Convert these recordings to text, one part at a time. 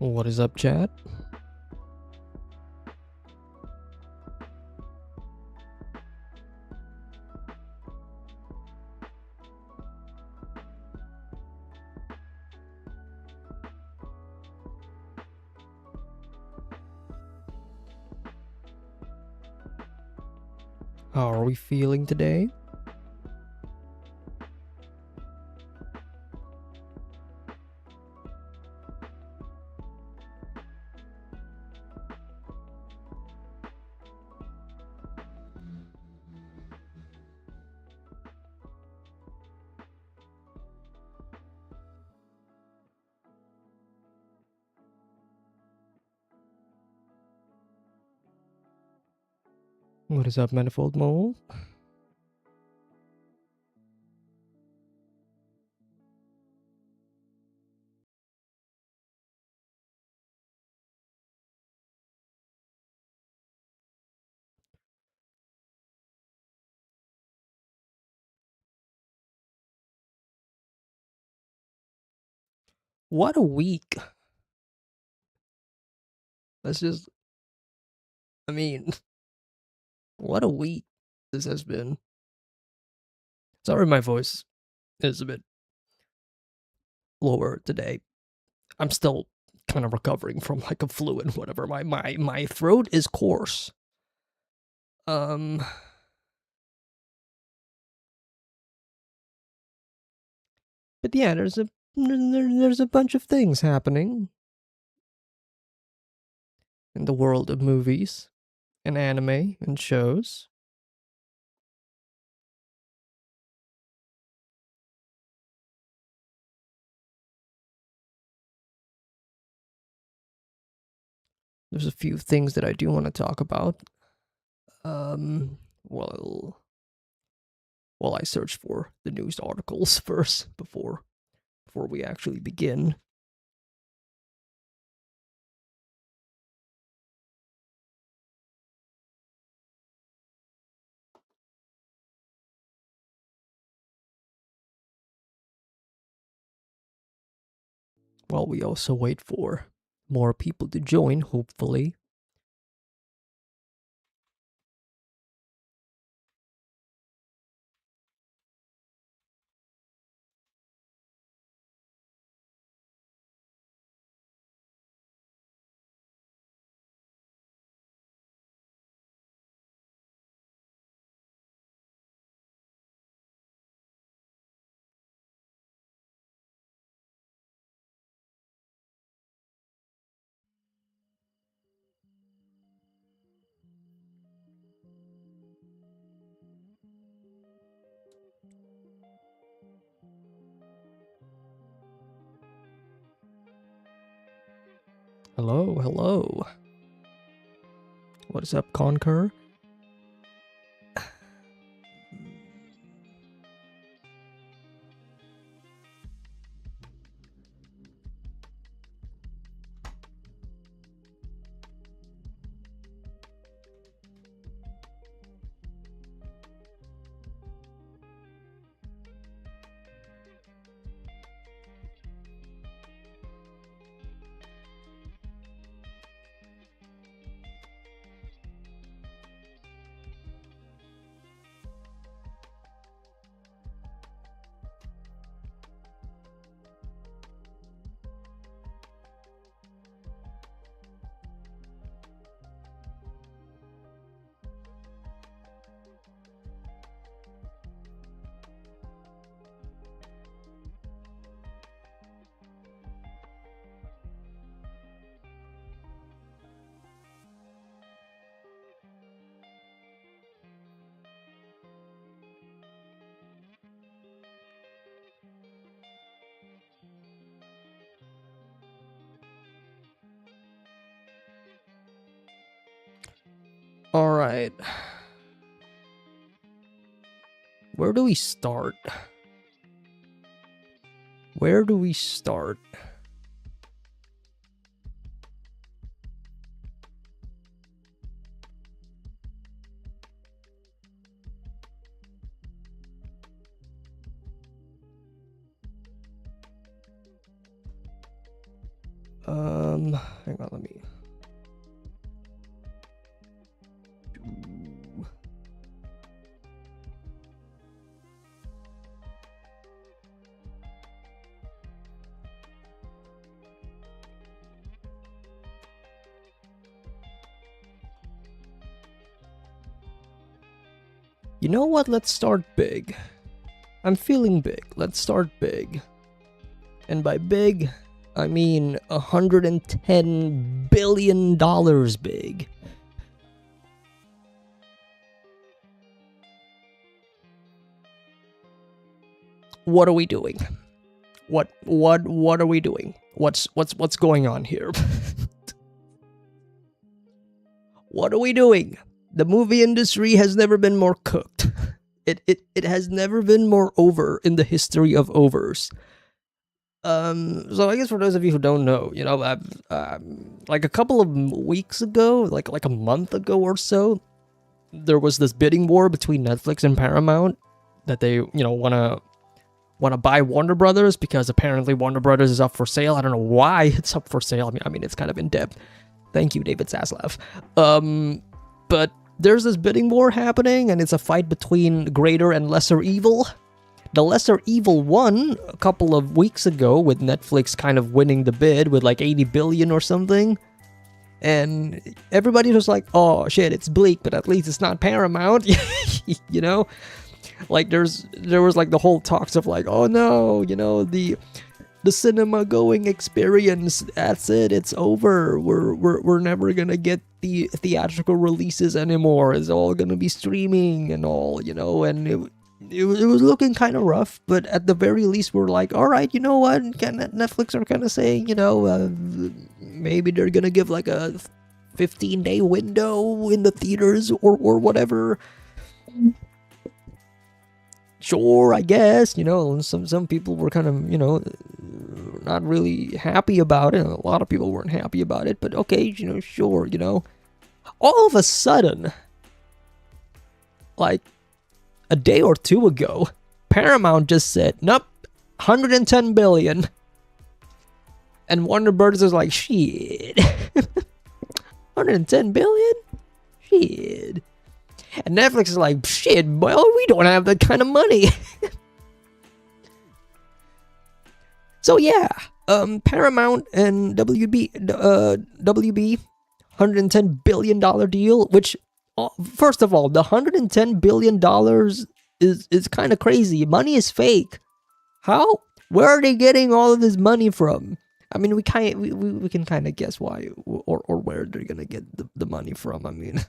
What is up, chat? How are we feeling today? What is up, Manifold Mole? What a week. Let's just, I mean, what a week this has been. Sorry, my voice is a bit lower today. I'm still kind of recovering from like a flu and whatever. My throat is coarse. But yeah, there's a bunch of things happening in the world of movies and anime and shows. There's a few things that I do want to talk about. Well, while I search for the news articles first before we actually begin. While we also wait for more people to join, hopefully. Hello, hello. What is up, Conquer? All right. Where do we start? Where do we start? Hang on, let me. You know what? Let's start big. I'm feeling big. Let's start big. And by big, I mean $110 billion big. What are we doing? What are we doing? What's going on here? What are we doing? The movie industry has never been more cooked. It has never been more over in the history of overs. So I guess for those of you who don't know, you know, like a couple of weeks ago, like a month ago or so, there was this bidding war between Netflix and Paramount that they, you know, wanna buy Warner Brothers because apparently Warner Brothers is up for sale. I don't know why it's up for sale. I mean, it's kind of in depth. Thank you, David Zaslav. But there's this bidding war happening, and it's a fight between greater and lesser evil. The lesser evil won a couple of weeks ago with Netflix kind of winning the bid with like 80 billion or something. And everybody was like, oh shit, it's bleak, but at least it's not Paramount. You know? Like there was like the whole talks of like, oh no, you know, the cinema going experience, that's it, it's over. We're never gonna get the theatrical releases anymore. It's all gonna be streaming and all, you know, and it was looking kind of rough, but at the very least we're like, all right, you know what, Netflix are kind of saying, you know, maybe they're gonna give like a 15-day window in the theaters or whatever. Sure, I guess, you know, some people were kind of, you know, not really happy about it. A lot of people weren't happy about it, but okay, you know, sure, you know. All of a sudden, like a day or two ago, Paramount just said, nope, 110 billion. And Warner Brothers is like, shit. 110 billion? Shit. And Netflix is like, shit, well, we don't have that kind of money. So yeah, Paramount and WB, $110 billion deal, which, first of all, the $110 billion is kind of crazy. Money is fake. How? Where are they getting all of this money from? I mean, we can kind of guess why or where they're gonna get the money from. I mean,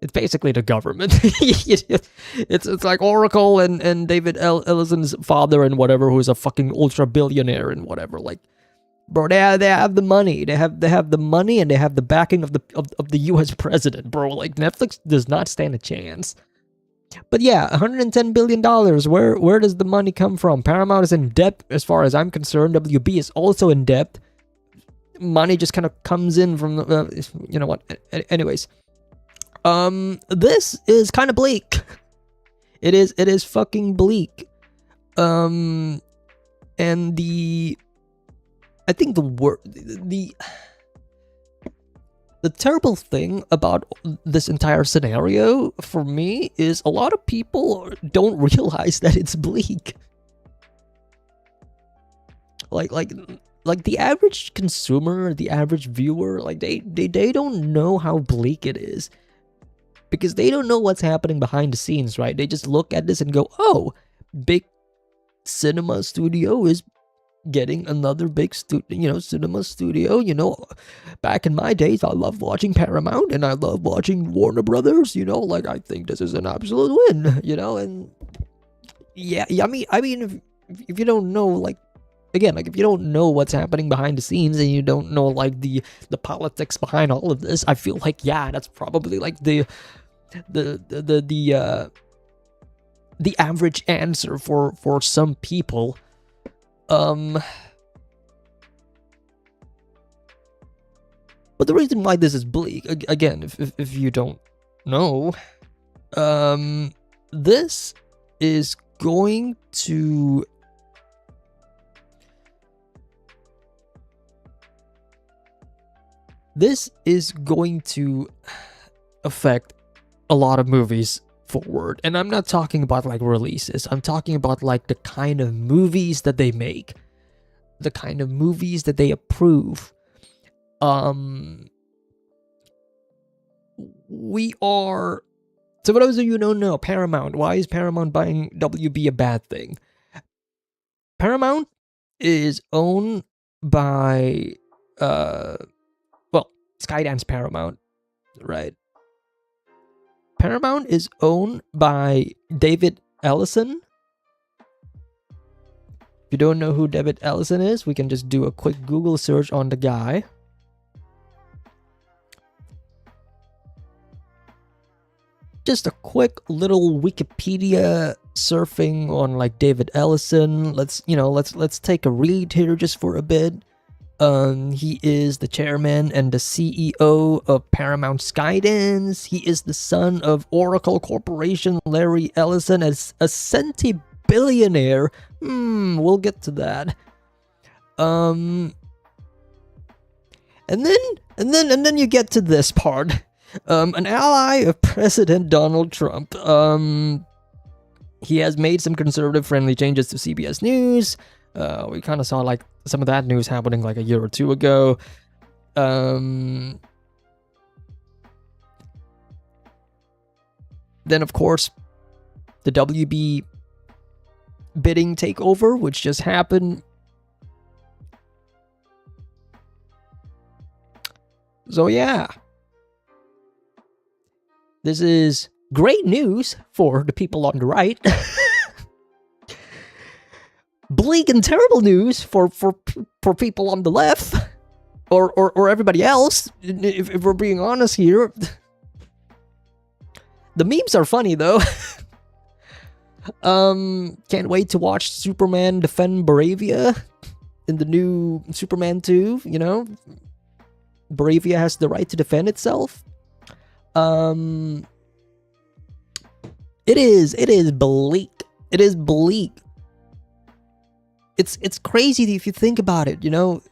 it's basically the government. it's like Oracle and David Ellison's father and whatever, who's a fucking ultra billionaire and whatever. Like, bro, they have the money. They have the money and they have the backing of the U.S. president, bro. Like, Netflix does not stand a chance. But yeah, $110 billion. Where does the money come from? Paramount is in debt, as far as I'm concerned. WB is also in debt. Money just kind of comes in from you know what? Anyways. This is kind of bleak. It is fucking bleak. And I think the terrible thing about this entire scenario for me is a lot of people don't realize that it's bleak. Like the average consumer, the average viewer, like they don't know how bleak it is. Because they don't know what's happening behind the scenes, right? They just look at this and go, oh, big cinema studio is getting another big cinema studio. You know, back in my days, I loved watching Paramount and I loved watching Warner Brothers. You know, like, I think this is an absolute win, you know? And yeah, I mean, if you don't know, like, again, like, if you don't know what's happening behind the scenes and you don't know, like, the politics behind all of this, I feel like, yeah, that's probably like the average answer for some people. But the reason why this is bleak, again, if you don't know, this is going to this is going to affect a lot of movies forward. And I'm not talking about like releases. I'm talking about like the kind of movies that they make, the kind of movies that they approve. We are, so for those of you who don't know, Paramount, why is Paramount buying WB a bad thing? Paramount is owned by Skydance Paramount, right? Paramount is owned by David Ellison. If you don't know who David Ellison is, we can just do a quick Google search on the guy. Just a quick little Wikipedia surfing on like David Ellison. Let's take a read here just for a bit. He is the chairman and the CEO of Paramount Skydance. He is the son of Oracle Corporation Larry Ellison, as a centi-billionaire. We'll get to that. And then you get to this part. An ally of President Donald Trump. He has made some conservative-friendly changes to CBS News. We kind of saw like some of that news happening like a year or two ago. Then of course, the WB bidding takeover, which just happened. So yeah, this is great news for the people on the right. Bleak and terrible news for people on the left, or everybody else. If we're being honest here, the memes are funny though. Can't wait to watch Superman defend Bravia in the new Superman 2. You know, Bravia has the right to defend itself. It is bleak. It is bleak. It's crazy if you think about it, you know.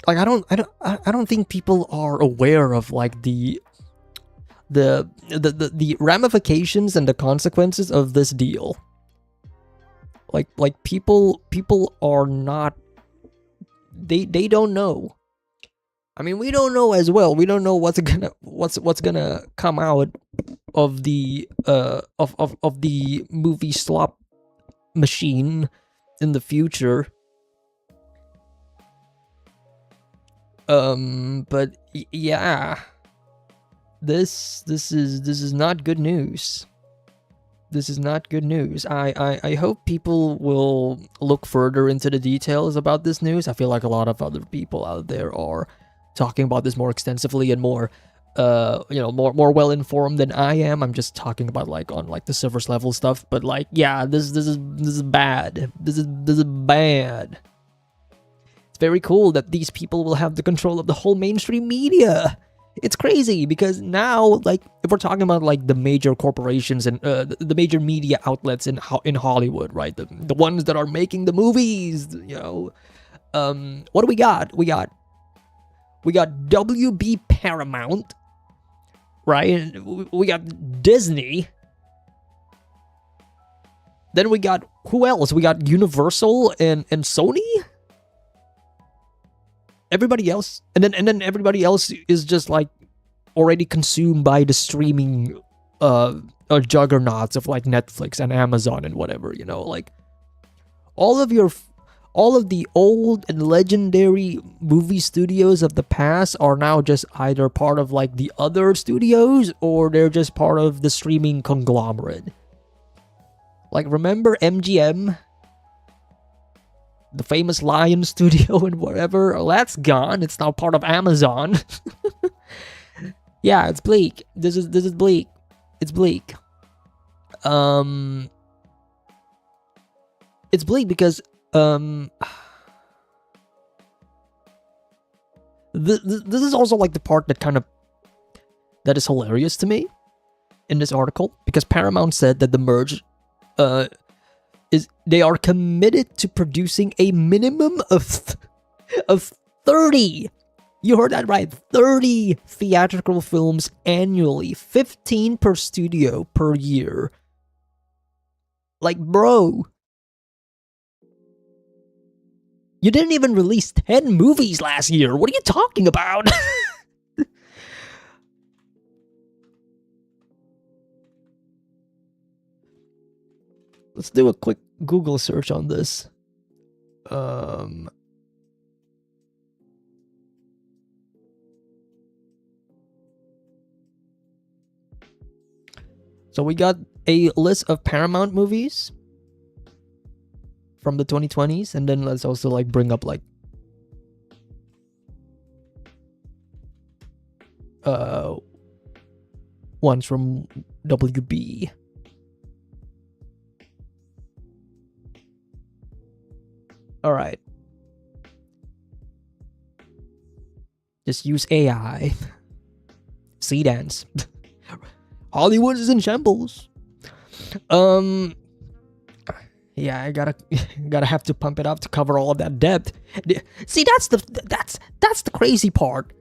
Like I don't think people are aware of like the ramifications and the consequences of this deal. Like people are not, they don't know. I mean, we don't know as well. We don't know what's gonna come out of the of the movie slop machine in the future. But yeah, this is not good news. This is not good news. I hope people will look further into the details about this news. I feel like a lot of other people out there are talking about this more extensively and more more well informed than I am. I'm just talking about like on like the surface level stuff, but like yeah, this is bad. This is bad. It's very cool that these people will have the control of the whole mainstream media. It's crazy because now, like, if we're talking about like the major corporations and the major media outlets in Hollywood, right? The ones that are making the movies, you know, what do we got? We got WB Paramount, right? We got Disney. Then we got, who else? We got Universal and Sony. Everybody else, and then everybody else is just like already consumed by the streaming juggernauts of like Netflix and Amazon and whatever, you know, like all of the old and legendary movie studios of the past are now just either part of like the other studios or they're just part of the streaming conglomerate. Like, remember MGM? The famous Lion Studio and whatever, well, that's gone. It's now part of Amazon. Yeah, it's bleak. This is bleak. It's bleak. It's bleak because this is also like the part that is hilarious to me in this article, because Paramount said that the merge they are committed to producing a minimum of 30 You heard that right. 30 theatrical films annually. 15 per studio per year. Like, bro. You didn't even release 10 movies last year. What are you talking about? Let's do a quick Google search on this. So we got a list of Paramount movies from the 2020s, and then let's also like bring up like ones from WB. All right. Just use AI. Sea dance. Hollywood is in shambles. Yeah, I gotta have to pump it up to cover all of that debt. See, that's the crazy part.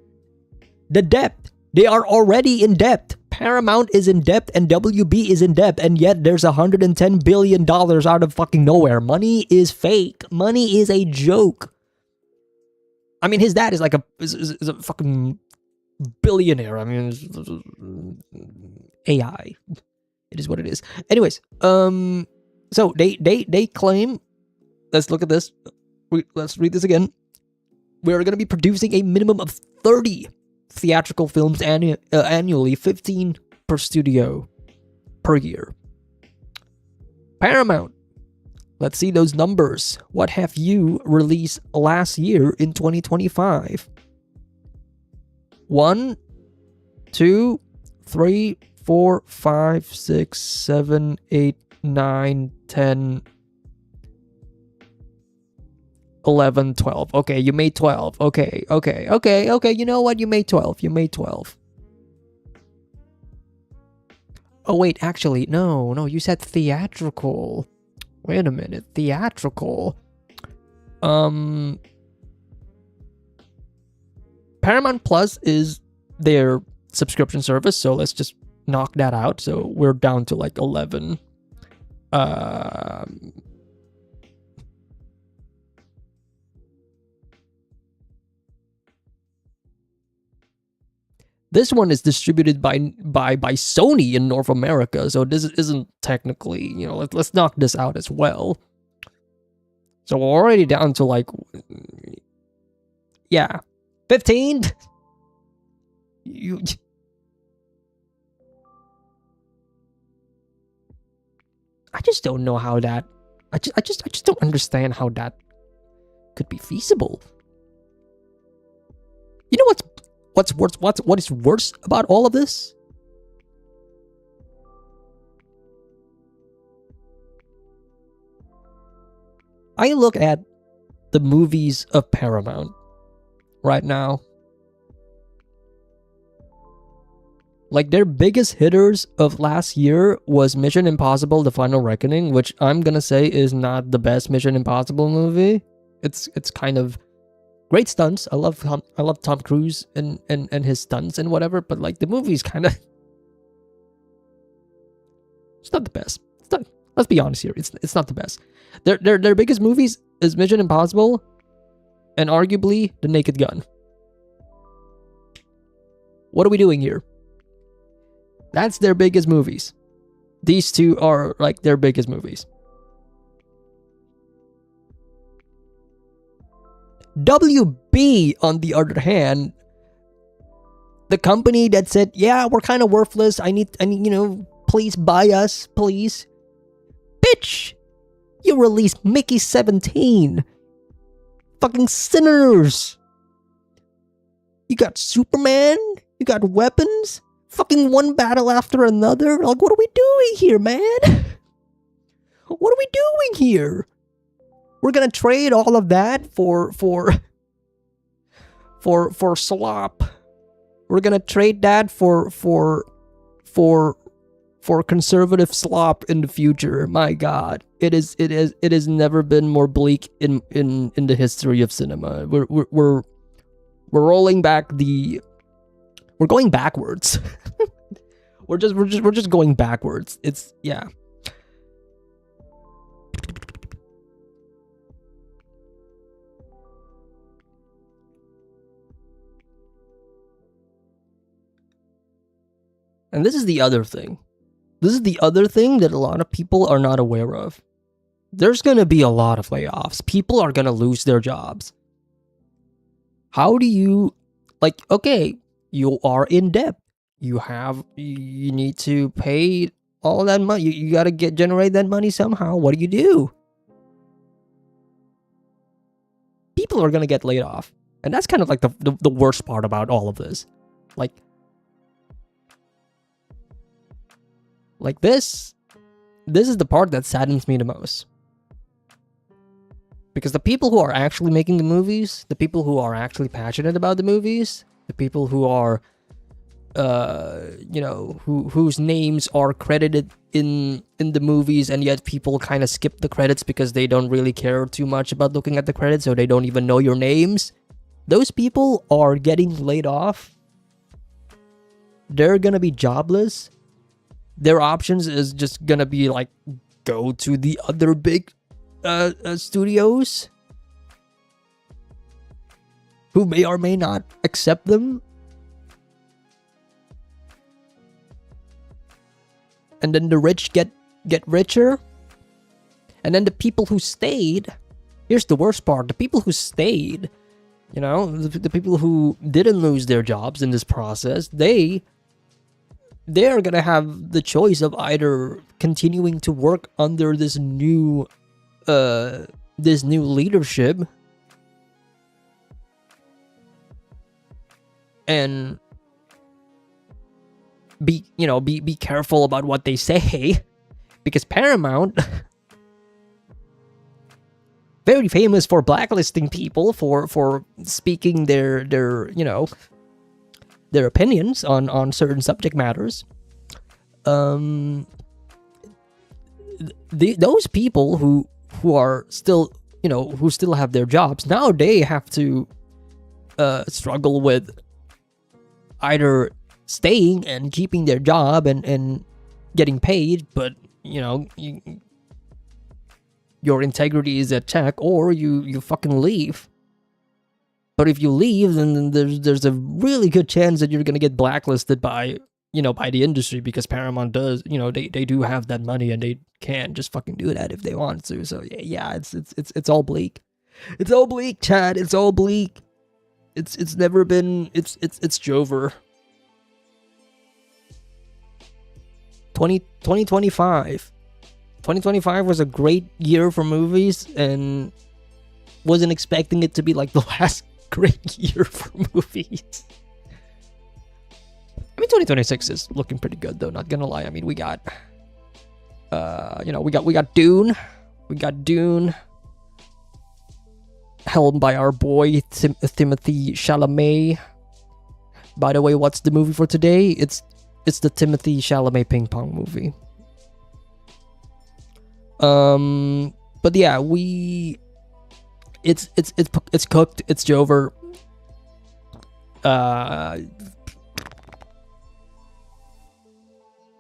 The debt. They are already in debt. Paramount is in debt and WB is in debt, and yet there's $110 billion out of fucking nowhere. Money is fake. Money is a joke. I mean, his dad is like is a fucking billionaire. I mean, AI. It is what it is. Anyways, so they claim. Let's look at this. Let's read this again. We're gonna be producing a minimum of 30 theatrical films annually, 15 per studio per year. Paramount. Let's see those numbers. What have you released last year in 2025? 1, 2, 3, 4, 5, 6, 7, 8, 9, 10, 11, 12. Okay, you made 12. Okay. You know what? You made 12. Oh, wait, actually, no, you said theatrical. Wait a minute, theatrical. Paramount Plus is their subscription service, so let's just knock that out. So we're down to like 11. This one is distributed by Sony in North America, so this isn't technically, let's knock this out as well. So we're already down to like, yeah, 15. I just don't know how that. I just don't understand how that could be feasible. You know what is worse about all of this? I look at the movies of Paramount right now. Like, their biggest hitters of last year was Mission Impossible: The Final Reckoning, which I'm gonna say is not the best Mission Impossible movie. It's kind of great stunts. I love Tom Cruise and his stunts and whatever, but like the movie's kind of, it's not the best. It's not, let's be honest here. It's not the best. Their biggest movies is Mission Impossible and arguably The Naked Gun. What are we doing here? That's their biggest movies. These two are like their biggest movies. WB, on the other hand, the company that said, yeah, we're kind of worthless. I need, please buy us, please. Bitch, you released Mickey 17. Fucking sinners. You got Superman. You got weapons. Fucking one battle after another. Like, what are we doing here, man? What are we doing here? We're gonna trade all of that for slop. We're gonna trade that for conservative slop in the future. My God, it has never been more bleak in the history of cinema. We're we're rolling back the. We're going backwards. we're just going backwards. It's yeah. And this is the other thing. This is the other thing that a lot of people are not aware of. There's going to be a lot of layoffs. People are going to lose their jobs. How do you, like, okay, you are in debt. You need to pay all that money. You got to generate that money somehow. What do? People are going to get laid off. And that's kind of like the worst part about all of this. Like this is the part that saddens me the most. Because the people who are actually making the movies, the people who are actually passionate about the movies, the people who are, whose names are credited in the movies, and yet people kind of skip the credits because they don't really care too much about looking at the credits, so they don't even know your names. Those people are getting laid off. They're gonna be jobless. Their options is just gonna be like, go to the other big studios who may or may not accept them. And then the rich get richer. And then the people who stayed, here's the worst part, the people who stayed, the people who didn't lose their jobs in this process, they're gonna have the choice of either continuing to work under this new leadership and be careful about what they say, because Paramount very famous for blacklisting people for speaking their opinions on certain subject matters. Those people who are still, who still have their jobs, now they have to struggle with either staying and keeping their job and getting paid, but your integrity is at check, or you fucking leave. But if you leave, then there's a really good chance that you're gonna get blacklisted by the industry, because Paramount does, they do have that money and they can just fucking do that if they want to. So yeah, it's all bleak. It's all bleak, Chad. It's all bleak. It's never been. It's Jover. 2025 was a great year for movies, and wasn't expecting it to be like the last great year for movies. I mean, 2026 is looking pretty good, though, not gonna lie. I mean, we got Dune. We got Dune, helmed by our boy Timothée Chalamet. By the way, what's the movie for today? It's the Timothée Chalamet ping pong movie. But yeah, it's cooked. It's Jover.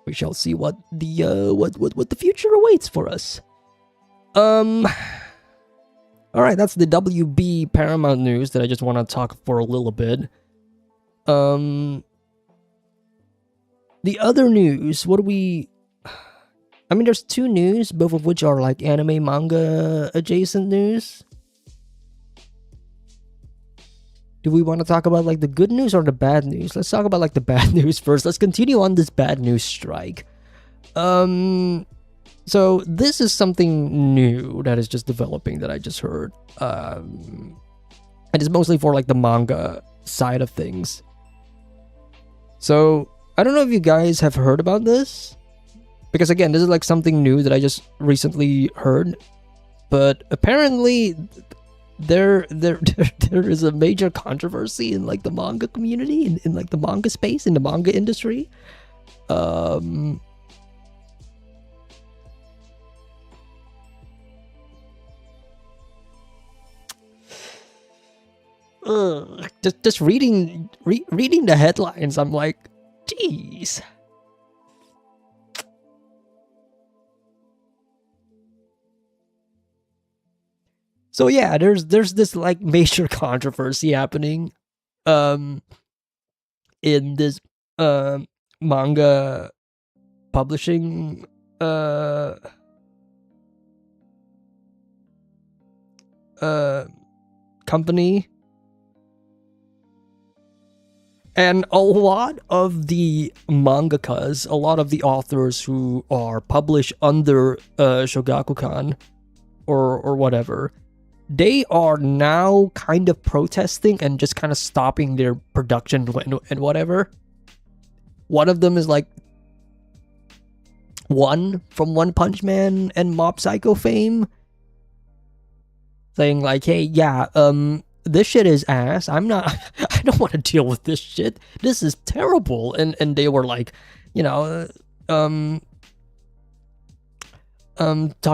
We shall see what the future awaits for us. All right, that's the WB Paramount news that I just want to talk for a little bit. The other news, what do we... I mean, there's two news, both of which are like anime, manga adjacent news. Do we want to talk about like the good news or the bad news? Let's talk about like the bad news first. Let's continue on this bad news strike. So this is something new that is just developing that I just heard. And it's mostly for like the manga side of things. So I don't know if you guys have heard about this, because again, this is like something new that I just recently heard. But apparently there is a major controversy in like the manga community, in like the manga space, in the manga industry. just reading the headlines, I'm like, geez. So yeah, there's this like major controversy happening um in this manga publishing uh company, and a lot of the mangakas, a lot of the authors who are published under Shogakukan or whatever, they are now kind of protesting and just kind of stopping their production and whatever. One of them is like One from One Punch Man and Mob Psycho fame, saying like, hey, yeah, this shit is ass. I don't want to deal with this shit. This is terrible. And they were like, you know, talking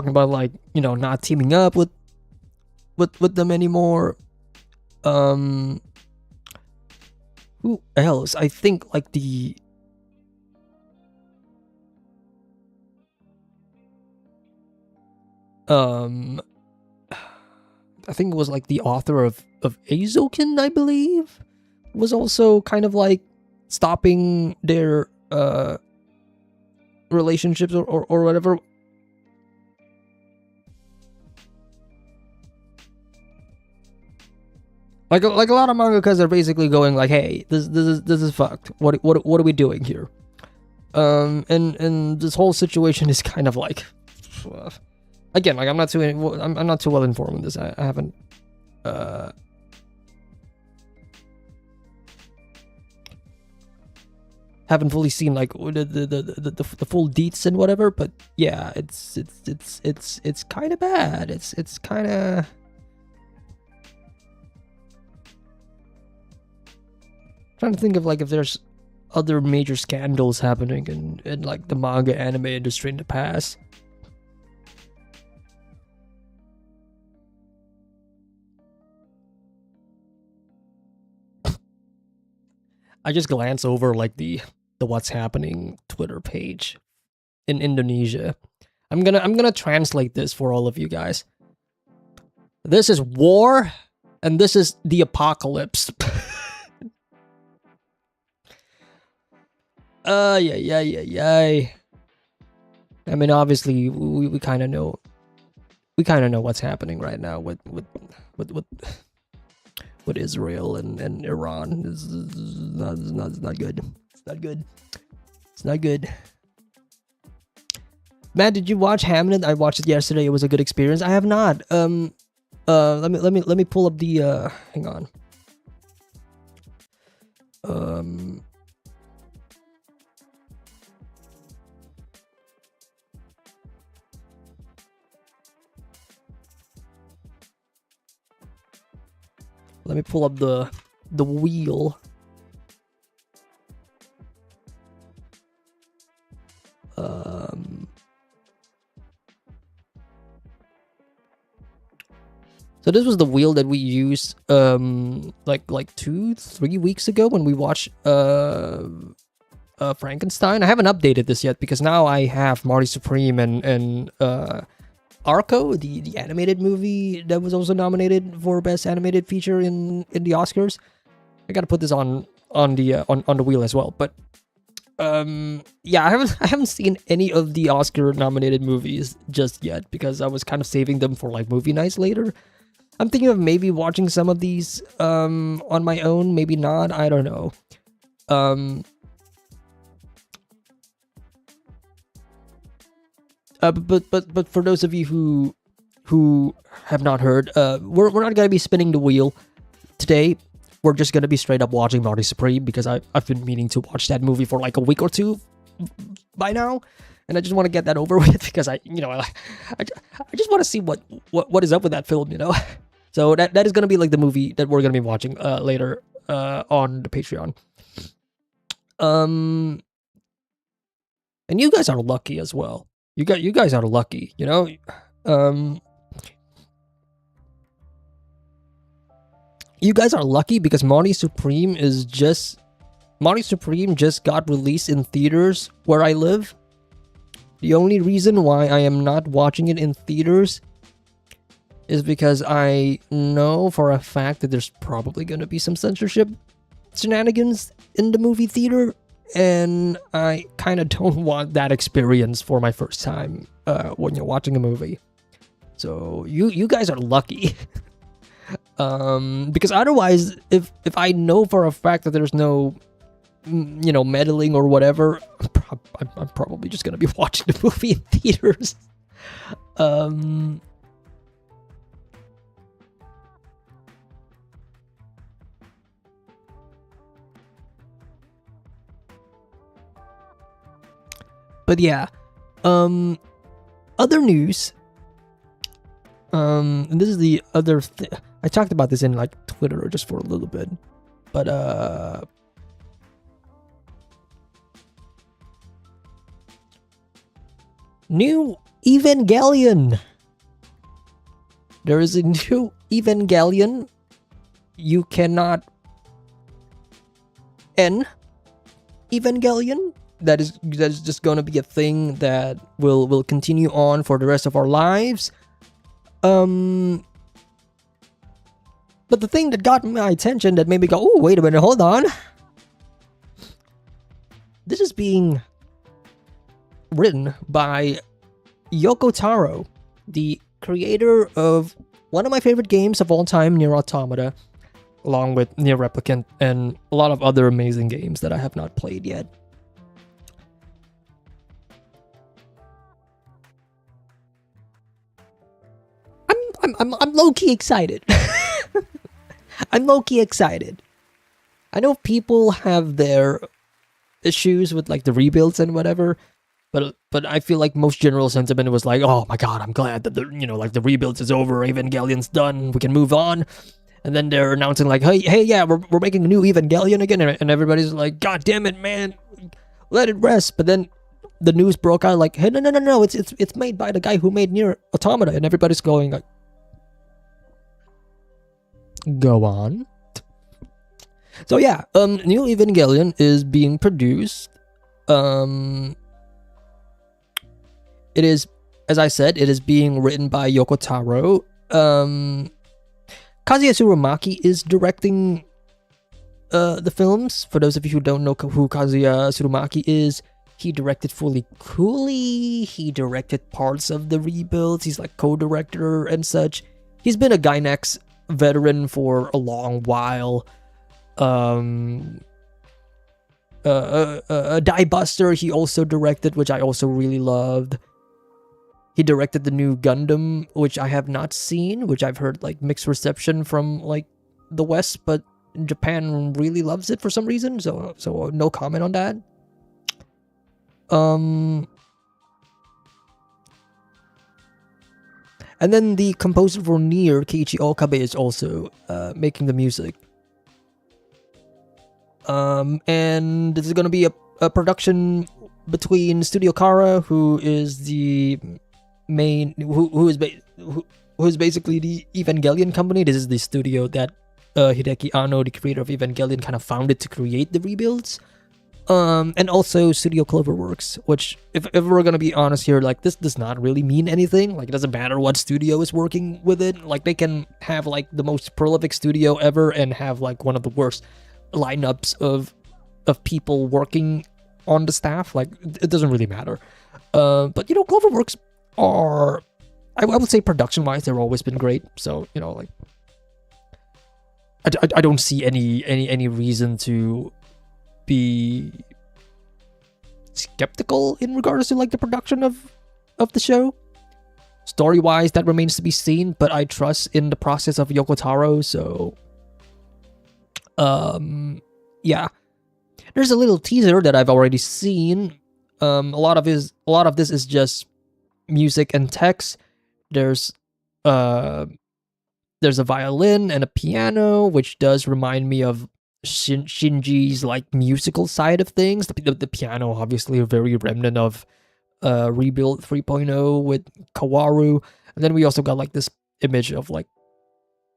about like, you know, not teaming up with them anymore. Who else? I think like the I think it was like the author of Azokin, I believe, was also kind of like stopping their relationships or whatever. Like a lot of mangakas are basically going like, hey, this is fucked. What are we doing here? And this whole situation is kind of like, again, like I'm not too well informed in this. I haven't fully seen like the full deets and whatever, but yeah, it's kind of bad. It's kind of, trying to think of like if there's other major scandals happening in like the manga anime industry in the past. I just glance over like the What's Happening Twitter page in Indonesia. I'm gonna translate this for all of you guys. This is war, and this is the apocalypse. Yeah. I mean, obviously, we kind of know. We kind of know what's happening right now with Israel and Iran. It's not good. It's not good. It's not good. Matt, did you watch Hamnet? I watched it yesterday. It was a good experience. I have not. Let me pull up the hang on. Let me pull up the wheel. So this was the wheel that we used like 2-3 weeks ago when we watched Frankenstein. I haven't updated this yet because now I have Marty Supreme and Arco, the animated movie that was also nominated for Best Animated Feature in the Oscars. I gotta put this on the wheel as well. But yeah, I haven't seen any of the Oscar nominated movies just yet because I was kind of saving them for like movie nights later. I'm thinking of maybe watching some of these on my own, maybe not. I don't know. But for those of you who have not heard, we're not gonna be spinning the wheel today. We're just gonna be straight up watching Marty Supreme because I've been meaning to watch that movie for like a week or two by now, and I just want to get that over with because I just want to see what is up with that film, you know. So that is gonna be like the movie that we're gonna be watching later on the Patreon. And you guys are lucky as well. You guys are lucky, you know. You guys are lucky because Monty Supreme just got released in theaters where I live. The only reason why I am not watching it in theaters is because I know for a fact that there's probably going to be some censorship shenanigans in the movie theater, and I kind of don't want that experience for my first time when you're watching a movie. So you guys are lucky. Because otherwise, if I know for a fact that there's no, meddling or whatever, I'm probably just gonna be watching the movie in theaters. But yeah, other news. And this is the other thing. I talked about this in like Twitter just for a little bit, but new Evangelion. There is a new Evangelion. You cannot end Evangelion. That is just gonna be a thing that will continue on for the rest of our lives. But the thing that got my attention, that made me go, oh, wait a minute, hold on. This is being written by Yoko Taro, the creator of one of my favorite games of all time, Nier Automata, along with Nier Replicant and a lot of other amazing games that I have not played yet. I'm low-key excited. I'm low-key excited. I know people have their issues with like the rebuilds and whatever, but I feel like most general sentiment was like, oh my god, I'm glad that the rebuilds is over, Evangelion's done, we can move on. And then they're announcing like, hey, yeah, we're making a new Evangelion again, and everybody's like, god damn it, man, let it rest. But then the news broke out like, hey, no, it's made by the guy who made Nier Automata, and everybody's going like, go on. So yeah, new Evangelion is being produced. It is, as I said, it is being written by Yoko Taro. Kazuya Tsurumaki is directing the films. For those of you who don't know who Kazuya Tsurumaki is, he directed Fully Cooley. He directed parts of the rebuilds. He's like co-director and such. He's been a Gainax veteran for a long while. Die Buster he also directed, which I also really loved. He directed the new Gundam, which I have not seen, which I've heard like mixed reception from like the West, but Japan really loves it for some reason, so no comment on that. And then the composer for Nier, Keiichi Okabe, is also making the music. And this is going to be a production between Studio Kara, who is the main, who is basically the Evangelion company. This is the studio that Hideki Anno, the creator of Evangelion, kind of founded to create the rebuilds. And also Studio Cloverworks, which, if we're gonna be honest here, like, this does not really mean anything. Like, it doesn't matter what studio is working with it. Like, they can have like the most prolific studio ever and have like one of the worst lineups of people working on the staff. Like, it doesn't really matter. But Cloverworks are, I would say, production wise, they've always been great. So like, I don't see any reason to be skeptical in regards to like the production of the show. Story wise, that remains to be seen, but I trust in the process of Yoko Taro. So yeah, there's a little teaser that I've already seen. A lot of this is just music and text. There's a violin and a piano, which does remind me of Shinji's like musical side of things. The piano, obviously, a very remnant of Rebuild 3.0 with Kawaru. And then we also got like this image of like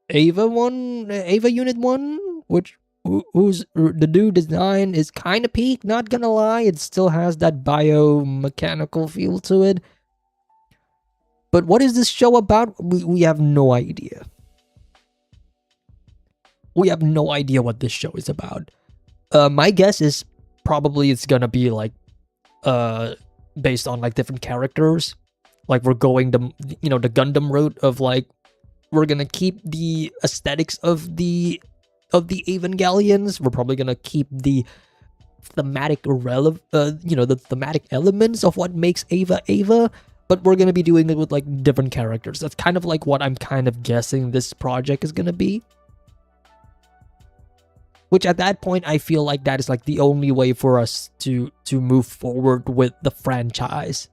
Ava Unit 1, which whose the new design is kind of peak, not gonna lie. It still has that biomechanical feel to it. But what is this show about? We have no idea. We have no idea what this show is about. My guess is probably it's gonna be like based on like different characters. Like we're going the the Gundam route of like we're gonna keep the aesthetics of the Evangelions. We're probably gonna keep the thematic the thematic elements of what makes Ava, but we're gonna be doing it with like different characters. That's kind of like what I'm kind of guessing this project is gonna be. Which at that point, I feel like that is like the only way for us to move forward with the franchise,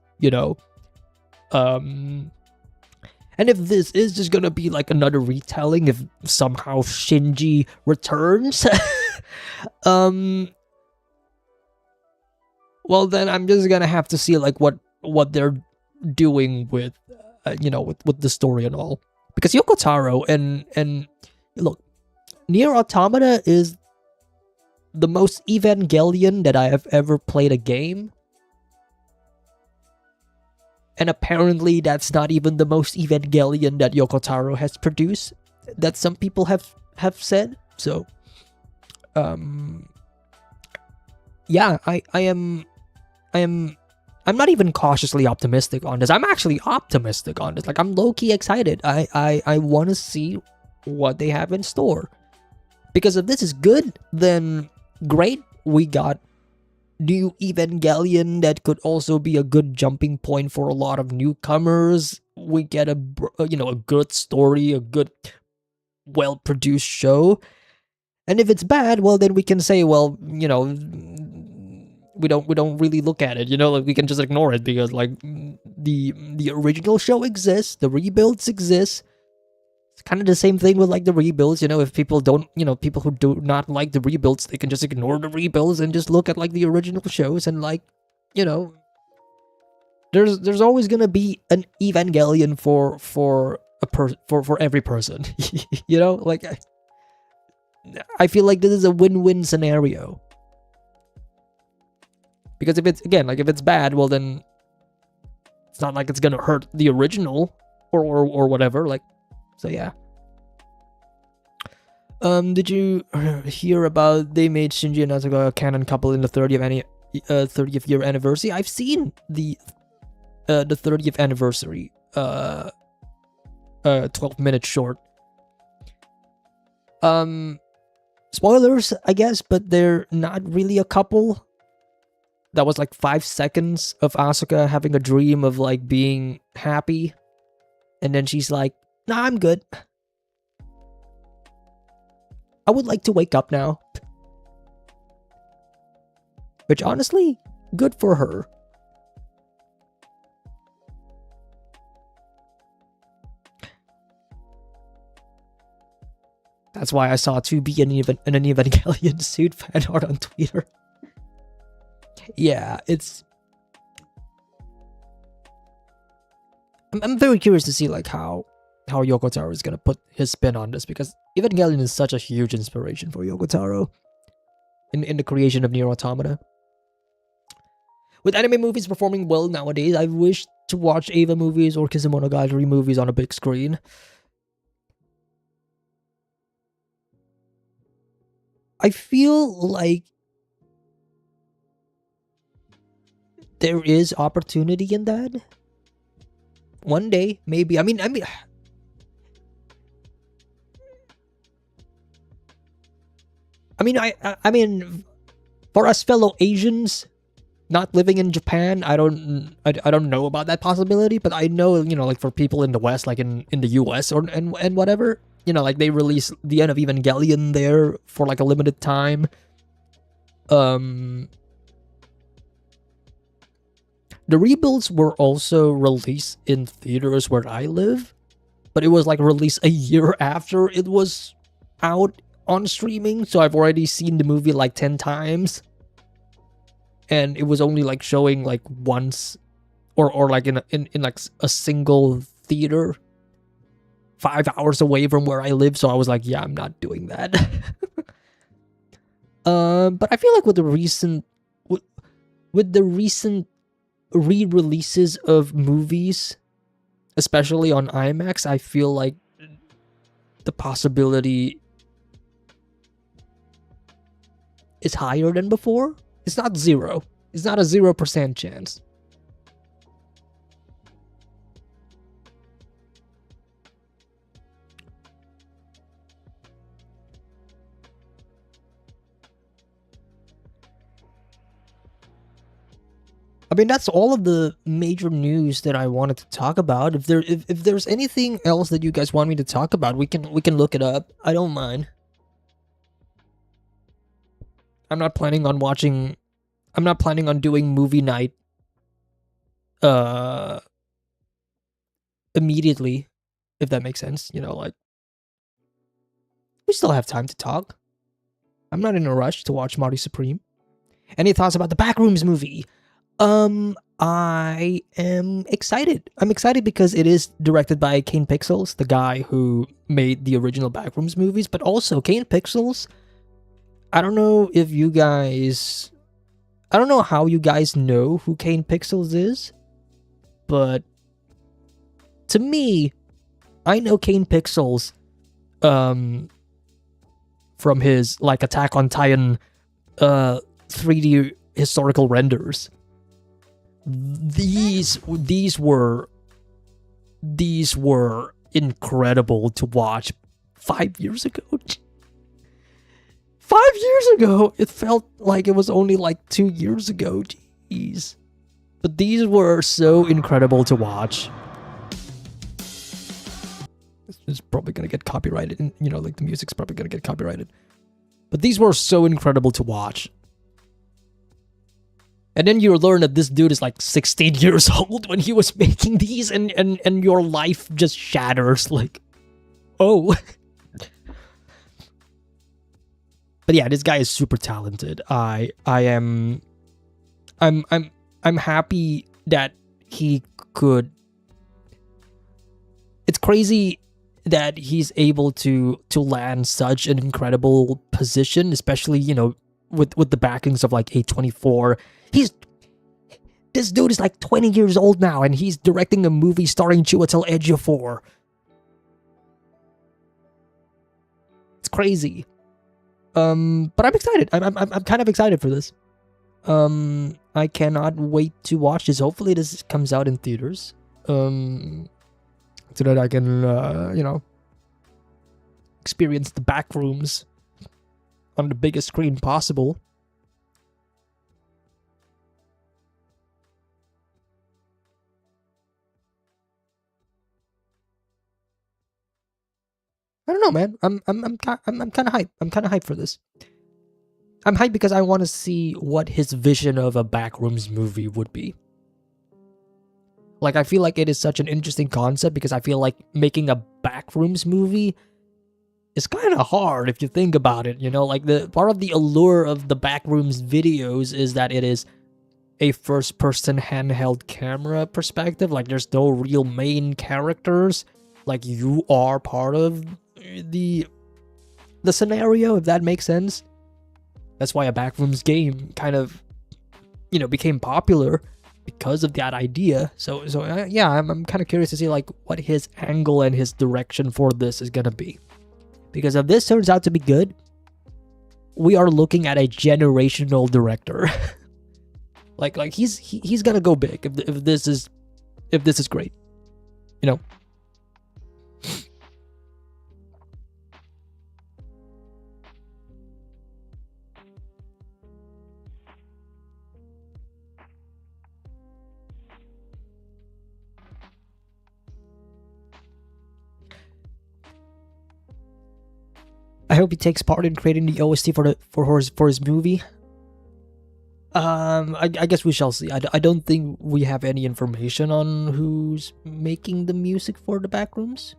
And if this is just gonna be like another retelling, if somehow Shinji returns, well then I'm just gonna have to see like what they're doing with, with the story and all. Because Yoko Taro and look, Nier Automata is the most Evangelion that I have ever played a game. And apparently that's not even the most Evangelion that Yoko Taro has produced, that some people have said. So yeah, I'm not even cautiously optimistic on this. I'm actually optimistic on this. Like I'm low-key excited. I want to see what they have in store. Because if this is good, then great. We got new Evangelion that could also be a good jumping point for a lot of newcomers. We get a good story, a good well-produced show. And if it's bad, well then we can say, well, we don't really look at it, like we can just ignore it because like the original show exists, the rebuilds exist. It's kind of the same thing with like the rebuilds, if people don't, people who do not like the rebuilds, they can just ignore the rebuilds and just look at like the original shows and like, there's always gonna be an Evangelion for every person, like I feel like this is a win-win scenario. Because if it's bad, well then it's not like it's gonna hurt the original or whatever, like. So yeah. Did you hear about they made Shinji and Asuka a canon couple in the 30th year anniversary? I've seen the 30th anniversary 12-minute short. Spoilers, I guess, but they're not really a couple. That was like 5 seconds of Asuka having a dream of like being happy, and then she's like, "Nah, I'm good. I would like to wake up now." Which honestly, good for her. That's why I saw 2B in an Evangelion suit fan art on Twitter. Yeah, it's... I'm very curious to see like how Yoko Taro is gonna put his spin on this, because Evangelion is such a huge inspiration for Yoko Taro in the creation of Nier Automata. With anime movies performing well nowadays, I wish to watch Eva movies or Kizumonogatari movies on a big screen. I feel like there is opportunity in that. One day, maybe. I mean, for us fellow Asians not living in Japan, I don't know about that possibility, but I know, like for people in the West, like in the US and whatever, like they release the end of Evangelion there for like a limited time. The rebuilds were also released in theaters where I live, but it was like released a year after it was out on streaming, so I've already seen the movie like 10 times, and it was only like showing like once or like in like a single theater 5 hours away from where I live, so I was like, yeah, I'm not doing that. But I feel like with the recent re-releases of movies, especially on IMAX, I feel like the possibility is higher than before. It's not zero. It's not a 0% chance. I mean, that's all of the major news that I wanted to talk about. If there's anything else that you guys want me to talk about, we can look it up. I don't mind. I'm not planning on doing movie night uh immediately, if that makes sense. You know, like, we still have time to talk. I'm not in a rush to watch Marty Supreme. Any thoughts about the Backrooms movie? I am excited. I'm excited because it is directed by Kane Pixels, the guy who made the original Backrooms movies, but also Kane Pixels. I don't know how you guys know who Kane Pixels is, but to me, I know Kane Pixels from his like Attack on Titan 3D historical renders. These were incredible to watch 5 years ago. 5 years ago, it felt like it was only like 2 years ago. Jeez. But these were so incredible to watch. It's probably gonna get copyrighted, and you know, like the music's probably gonna get copyrighted. But these were so incredible to watch. And then you learn that this dude is like 16 years old when he was making these, and your life just shatters. Like, oh. But yeah, this guy is super talented. I'm happy that he could. It's crazy that he's able to land such an incredible position, especially, you know, with the backings of like A24. This dude is like 20 years old now, and he's directing a movie starring Chiwetel Ejiofor. It's crazy. But I'm excited. I'm kind of excited for this. I cannot wait to watch this. Hopefully this comes out in theaters. So that I can, you know, experience the Backrooms on the biggest screen possible. I don't know, man. I'm kind of hyped. I'm kind of hyped for this. I'm hyped because I want to see what his vision of a Backrooms movie would be. Like, I feel like it is such an interesting concept because I feel like making a Backrooms movie is kind of hard if you think about it. You know, like, the part of the allure of the Backrooms videos is that it is a first-person handheld camera perspective. Like, there's no real main characters. Like, you are part of the scenario, if that makes sense. That's why a Backrooms game kind of, you know, became popular because of that idea. So yeah, I'm kind of curious to see like what his angle and his direction for this is gonna be. Because if this turns out to be good, we are looking at a generational director. like he's gonna go big if this is great, you know. I hope he takes part in creating the OST for his movie. I guess we shall see. I don't think we have any information on who's making the music for the Backrooms.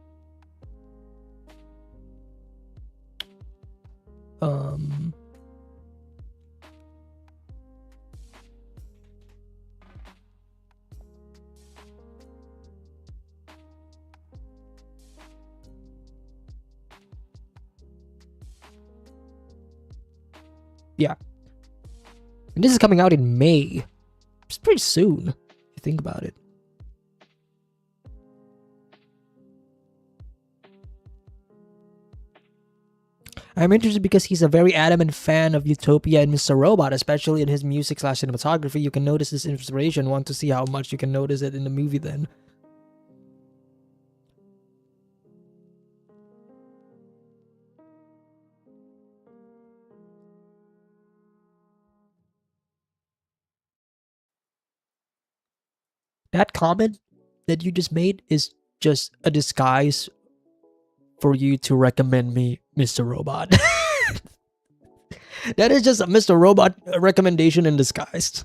Yeah. And this is coming out in May. It's pretty soon, if you think about it. I'm interested because he's a very adamant fan of Utopia and Mr. Robot, especially in his music/cinematography. You can notice this inspiration. Want to see how much you can notice it in the movie then. That comment that you just made is just a disguise for you to recommend me Mr. Robot. That is just a Mr. Robot recommendation in disguise.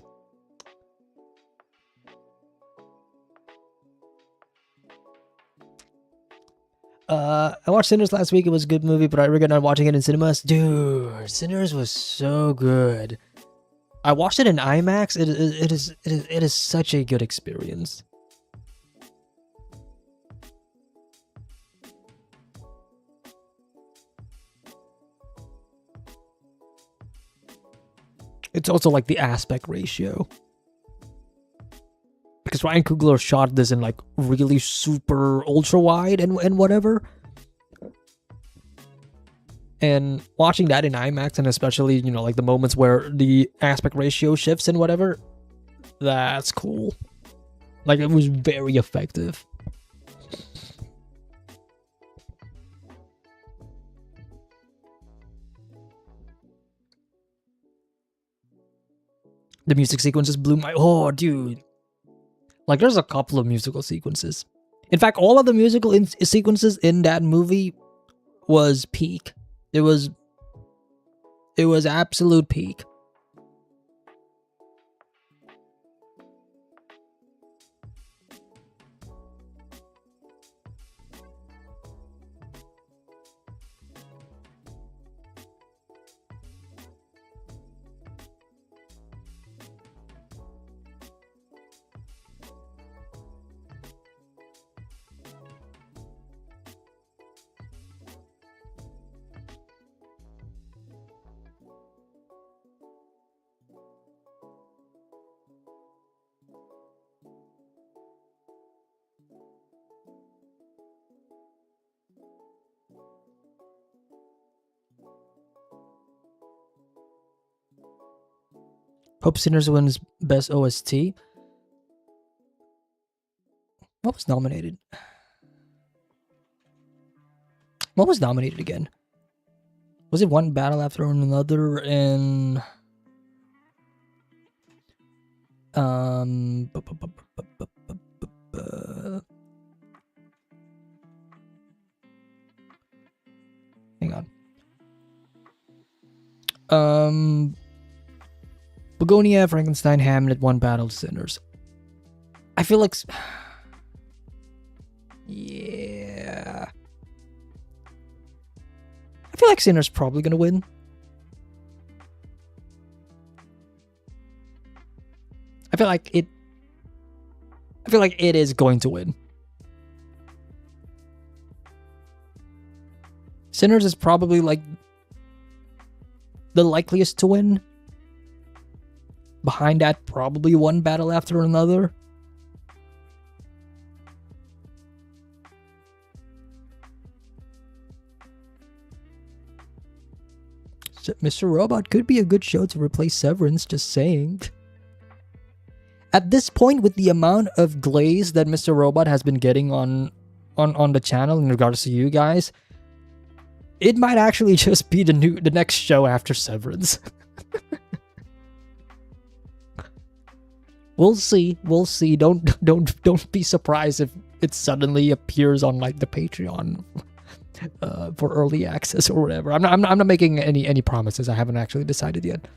I watched Sinners last week. It was a good movie, but I regret not watching it in cinemas. Dude, Sinners was so good. I watched it in IMAX. It is such a good experience. It's also like the aspect ratio. Because Ryan Coogler shot this in like really super ultra wide and whatever. And watching that in IMAX, and especially, you know, like the moments where the aspect ratio shifts and whatever, that's cool. Like, it was very effective. The music sequences blew my... Oh, dude. Like, there's a couple of musical sequences. In fact, all of the musical sequences in that movie was peak. It was absolute peak. Hope Sinners wins Best OST. What was nominated? What was nominated again? Was it One Battle After Another and... Hang on. Begonia, Frankenstein, Hamlet, One Battle, Sinners. I feel like... Yeah. I feel like Sinners probably gonna win. I feel like it is going to win. Sinners is probably like the likeliest to win. Behind that, probably One Battle After Another. So Mr. Robot could be a good show to replace Severance, just saying. At this point, with the amount of glaze that Mr. Robot has been getting on the channel in regards to you guys, it might actually just be the next show after Severance. We'll see. We'll see. Don't be surprised if it suddenly appears on like the Patreon for early access or whatever. I'm not making any promises. I haven't actually decided yet.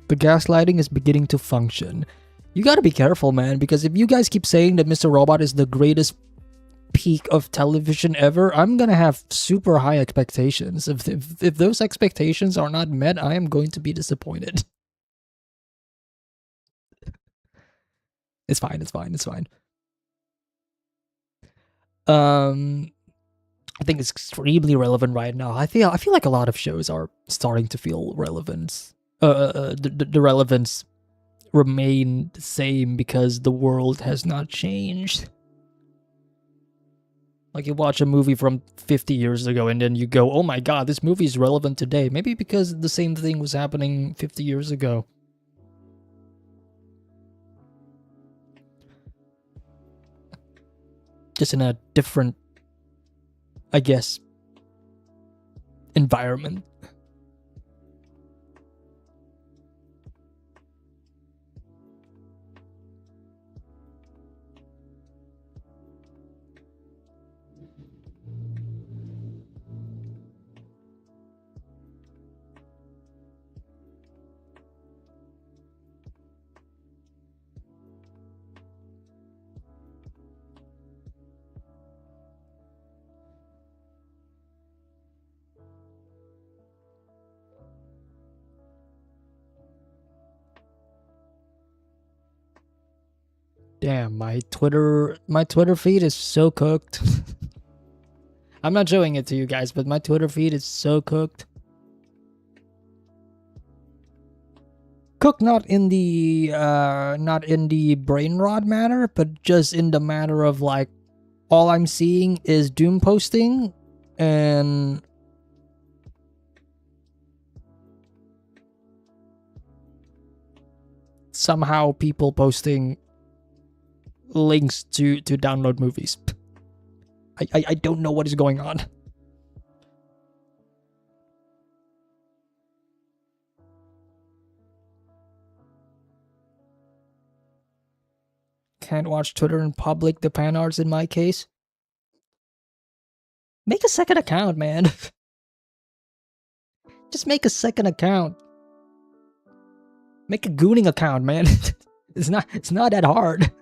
The gaslighting is beginning to function. You gotta be careful, man, because if you guys keep saying that Mr. Robot is the greatest peak of television ever, I'm gonna have super high expectations. If those expectations are not met, I am going to be disappointed. It's fine, it's fine, it's fine. I think it's extremely relevant right now. I feel like a lot of shows are starting to feel relevant. The relevance remain the same because the world has not changed. Like you watch a movie from 50 years ago and then you go, oh my god, this movie is relevant today. Maybe because the same thing was happening 50 years ago. Just in a different, I guess, environment. Damn, my Twitter feed is so cooked. I'm not showing it to you guys, but my Twitter feed is so cooked. Cooked not in the brain rot matter, but just in the matter of like all I'm seeing is doom posting and somehow people posting links to download movies. I don't know what is going on. Can't watch Twitter in public, the pan arts in my case. Make a second account, man. Just make a second account. Make a gooning account, man. It's not that hard.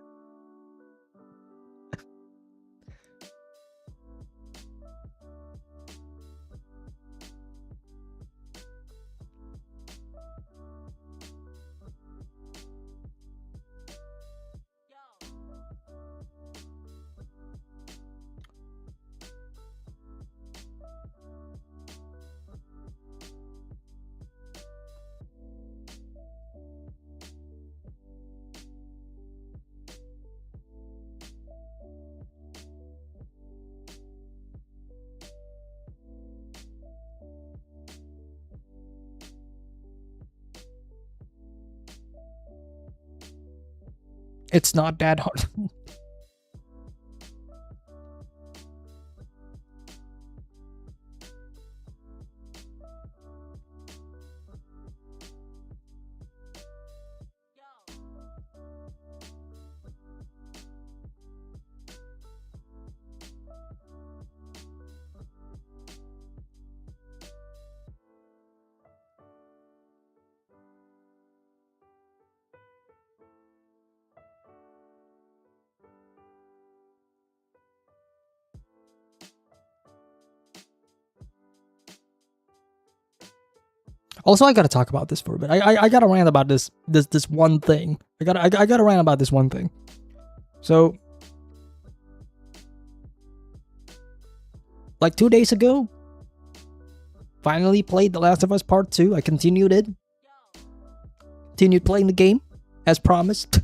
It's not that hard. Also, I gotta talk about this for a bit. I gotta rant about this one thing. I gotta rant about this one thing. So, like 2 days ago, finally played The Last of Us Part 2. I continued it. Continued playing the game as promised.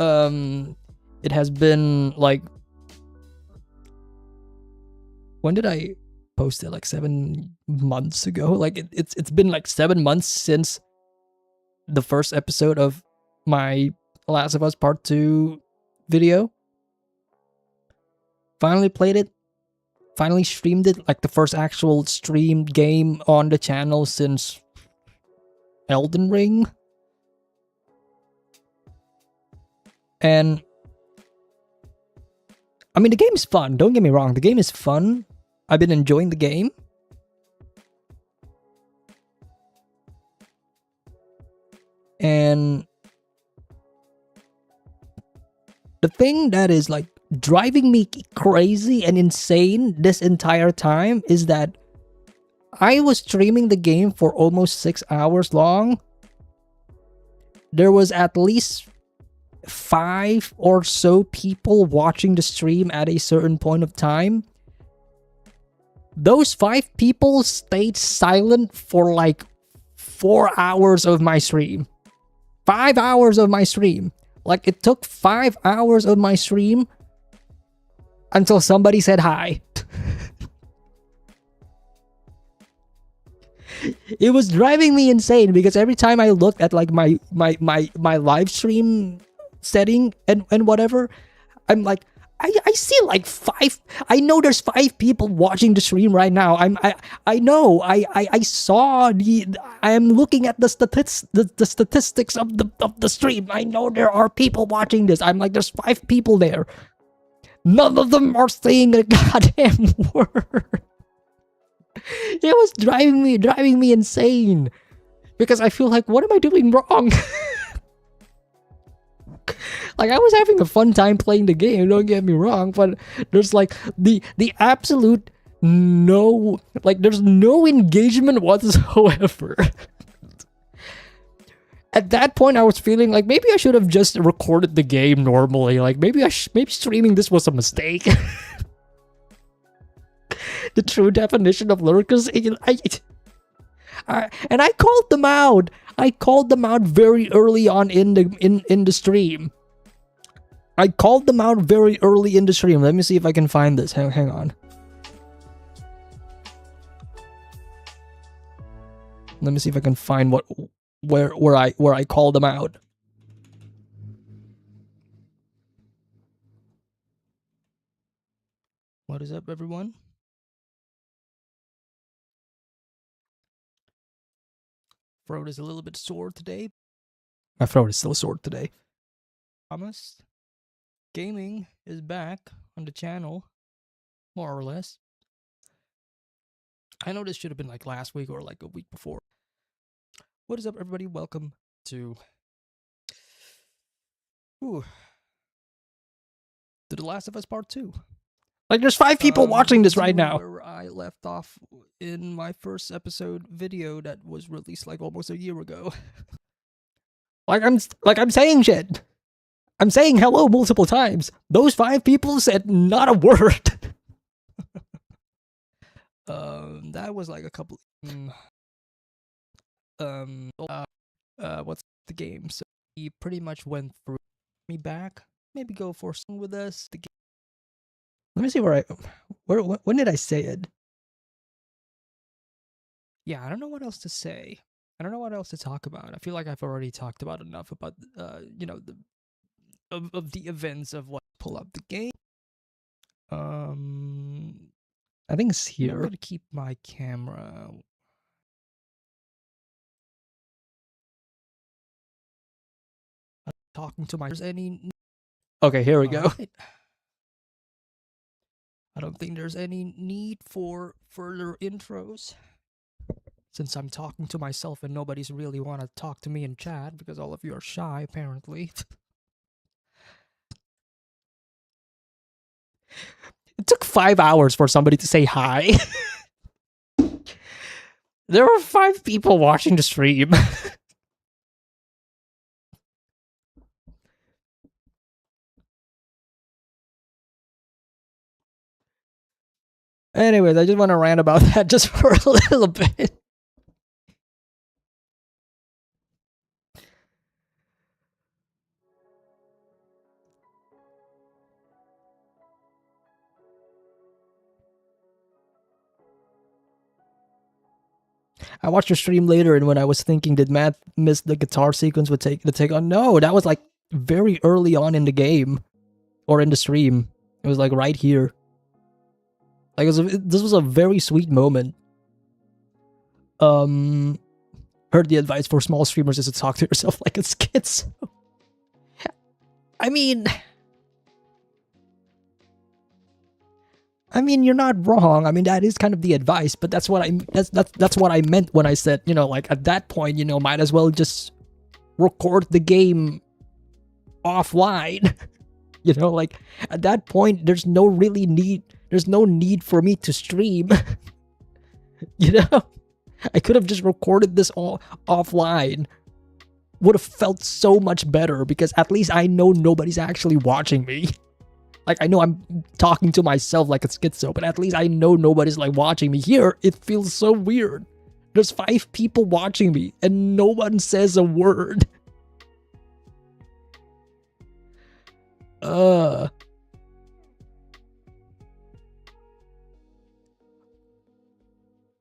It has been like, when did I post it? Like 7 months ago. Like it's been like 7 months since the first episode of my Last of Us Part 2 video. Finally played it. Finally streamed it, like the first actual streamed game on the channel since Elden Ring. And I mean, the game is fun. Don't get me wrong. The game is fun. I've been enjoying the game. And The thing that is like driving me crazy and insane this entire time is that I was streaming the game for almost 6 hours long. There was at least 5 or so people watching the stream at a certain point of time. Those 5 people stayed silent for like 4 hours of my stream. 5 hours of my stream. Like, it took 5 hours of my stream until somebody said hi. It was driving me insane because every time I looked at like my live stream setting and whatever, I'm like, I see like 5. I know there's 5 people watching the stream right now. I know. I saw the. I am looking at the statistics of the stream. I know there are people watching this. I'm like, there's 5 people there. None of them are saying a goddamn word. It was driving me insane because I feel like, what am I doing wrong? Like, I was having a fun time playing the game, don't get me wrong, but there's like the absolute no, like, there's no engagement whatsoever. At that point, I was feeling like maybe I should have just recorded the game normally. Like, maybe maybe streaming this was a mistake. The true definition of lurkers. And I called them out. I called them out very early on in the stream. I called them out very early in the stream. Let me see if I can find this. Hang on. Let me see if I can find where I called them out. What is up, everyone? Throat is a little bit sore today. My throat is still sore today. Promise. Gaming is back on the channel, more or less. I know this should have been like last week or like a week before. What is up, everybody? Welcome to The Last of Us Part 2. Like, there's 5 people watching this right now. Where I left off in my first episode video that was released like almost a year ago. I'm saying shit. I'm saying hello multiple times. Those 5 people said not a word. That was like a couple. What's the game? So he pretty much went through me back. Maybe go for some with us. The game. Let me see when did I say it? Yeah, I don't know what else to say. I don't know what else to talk about. I feel like I've already talked about enough about you know, of the events of what. Pull up the game. I think it's here. I'm gonna keep my camera. I'm talking to my. There's any. Okay, here we go. Right. I don't think there's any need for further intros, since I'm talking to myself and nobody's really want to talk to me in chat because all of you are shy, apparently. It took 5 hours for somebody to say hi. There were 5 people watching the stream. Anyways, I just want to rant about that just for a little bit. I watched your stream later, and when I was thinking, did Matt miss the guitar sequence would take on? No, that was like very early on in the game, or in the stream. It was like right here. Like, this was a very sweet moment. Heard the advice for small streamers is to talk to yourself like a schizo. I mean, you're not wrong. I mean, that is kind of the advice, but that's what I meant when I said, you know, like, at that point, you know, might as well just record the game offline. You know, like at that point, there's no need for me to stream. You know, I could have just recorded this all offline. Would have felt so much better because at least I know nobody's actually watching me. Like, I know I'm talking to myself like a schizo, but at least I know nobody's like watching me. Here, it feels so weird. There's 5 people watching me and no one says a word.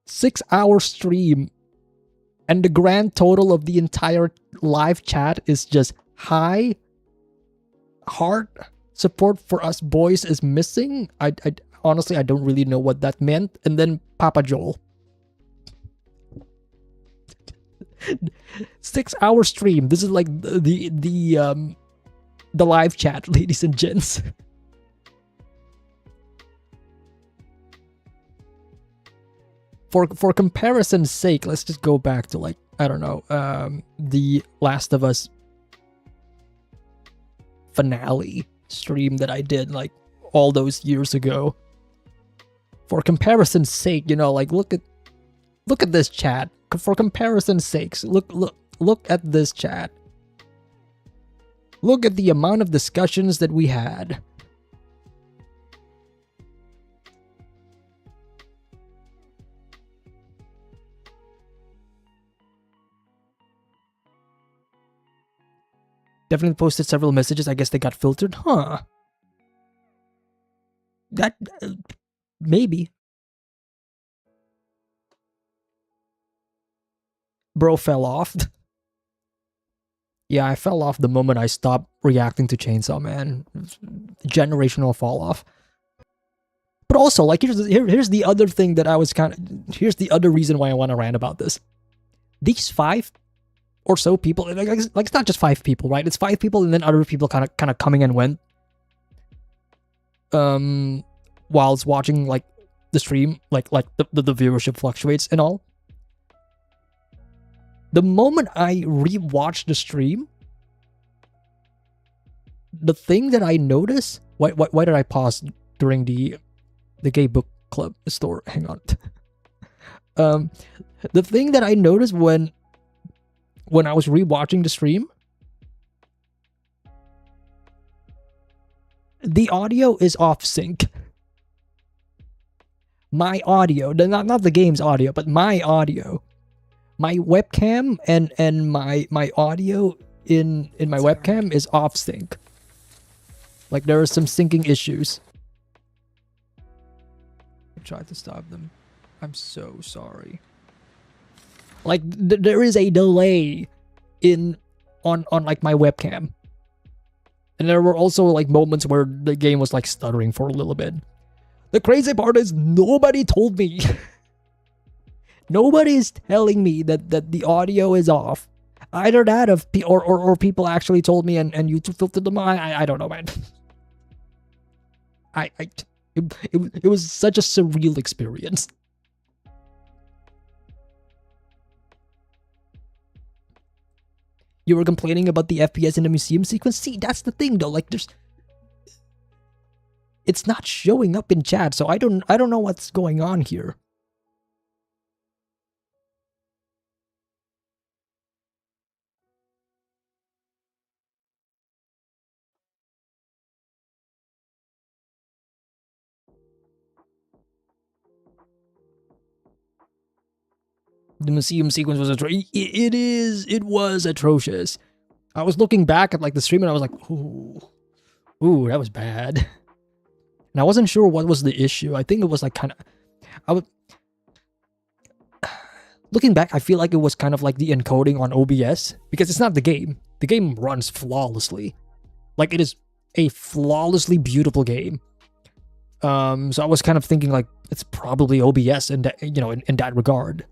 6-hour stream, and the grand total of the entire live chat is just hi, heart, support for us boys is missing. I honestly, I don't really know what that meant. And then Papa Joel. 6-hour stream. This is like the live chat, ladies and gents. For comparison's sake, let's just go back to, like, I don't know, the Last of Us finale stream that I did like all those years ago. For comparison's sake, you know, like look at this chat. For comparison's sakes, look at this chat. Look at the amount of discussions that we had. Definitely posted several messages. I guess they got filtered. Huh. That... maybe. Bro fell off. Yeah, I fell off the moment I stopped reacting to Chainsaw Man. Generational fall off. But also, like, here's the other thing that I was here's the other reason why I want to rant about this. These 5 or so people, like it's not just 5 people, right? It's 5 people and then other people kind of coming and went. Whilst watching like the stream, like the viewership fluctuates and all. The moment I rewatched the stream, the thing that I noticed, why did I pause during the gay book club store? Hang on. The thing that I noticed when I was rewatching the stream, the audio is off sync. My audio, not the game's audio, but my audio. My webcam and my audio in my webcam is off sync. Like, there are some syncing issues. I tried to stop them. I'm so sorry. Like, there is a delay on like my webcam. And there were also like moments where the game was like stuttering for a little bit. The crazy part is nobody told me. Nobody is telling me that the audio is off. Either that or people actually told me and YouTube filtered them. I don't know, man. It was such a surreal experience. You were complaining about the FPS in the museum sequence? See, that's the thing though. Like, it's not showing up in chat, so I don't know what's going on here. The museum sequence was atrocious. It was atrocious. I was looking back at like the stream and I was like, ooh, that was bad. And I wasn't sure what was the issue. I think it was like looking back, I feel like it was kind of like the encoding on OBS, because it's not the game. The game runs flawlessly. Like, it is a flawlessly beautiful game. So I was kind of thinking like it's probably OBS in that, you know, in that regard.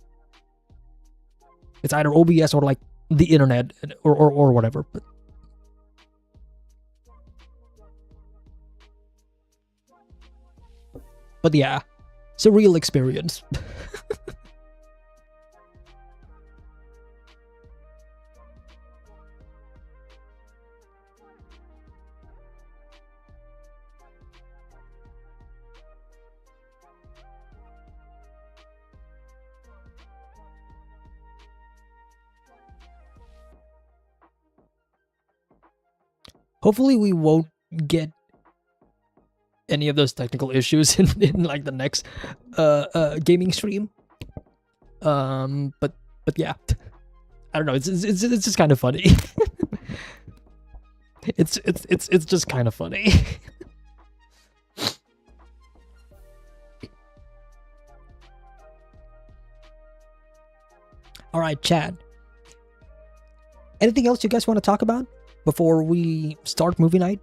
It's either OBS or like the internet or whatever. But yeah, surreal experience. Hopefully, we won't get any of those technical issues in like the next gaming stream. But yeah, I don't know. It's just kind of funny. it's just kind of funny. All right, Chad. Anything else you guys want to talk about before we start movie night?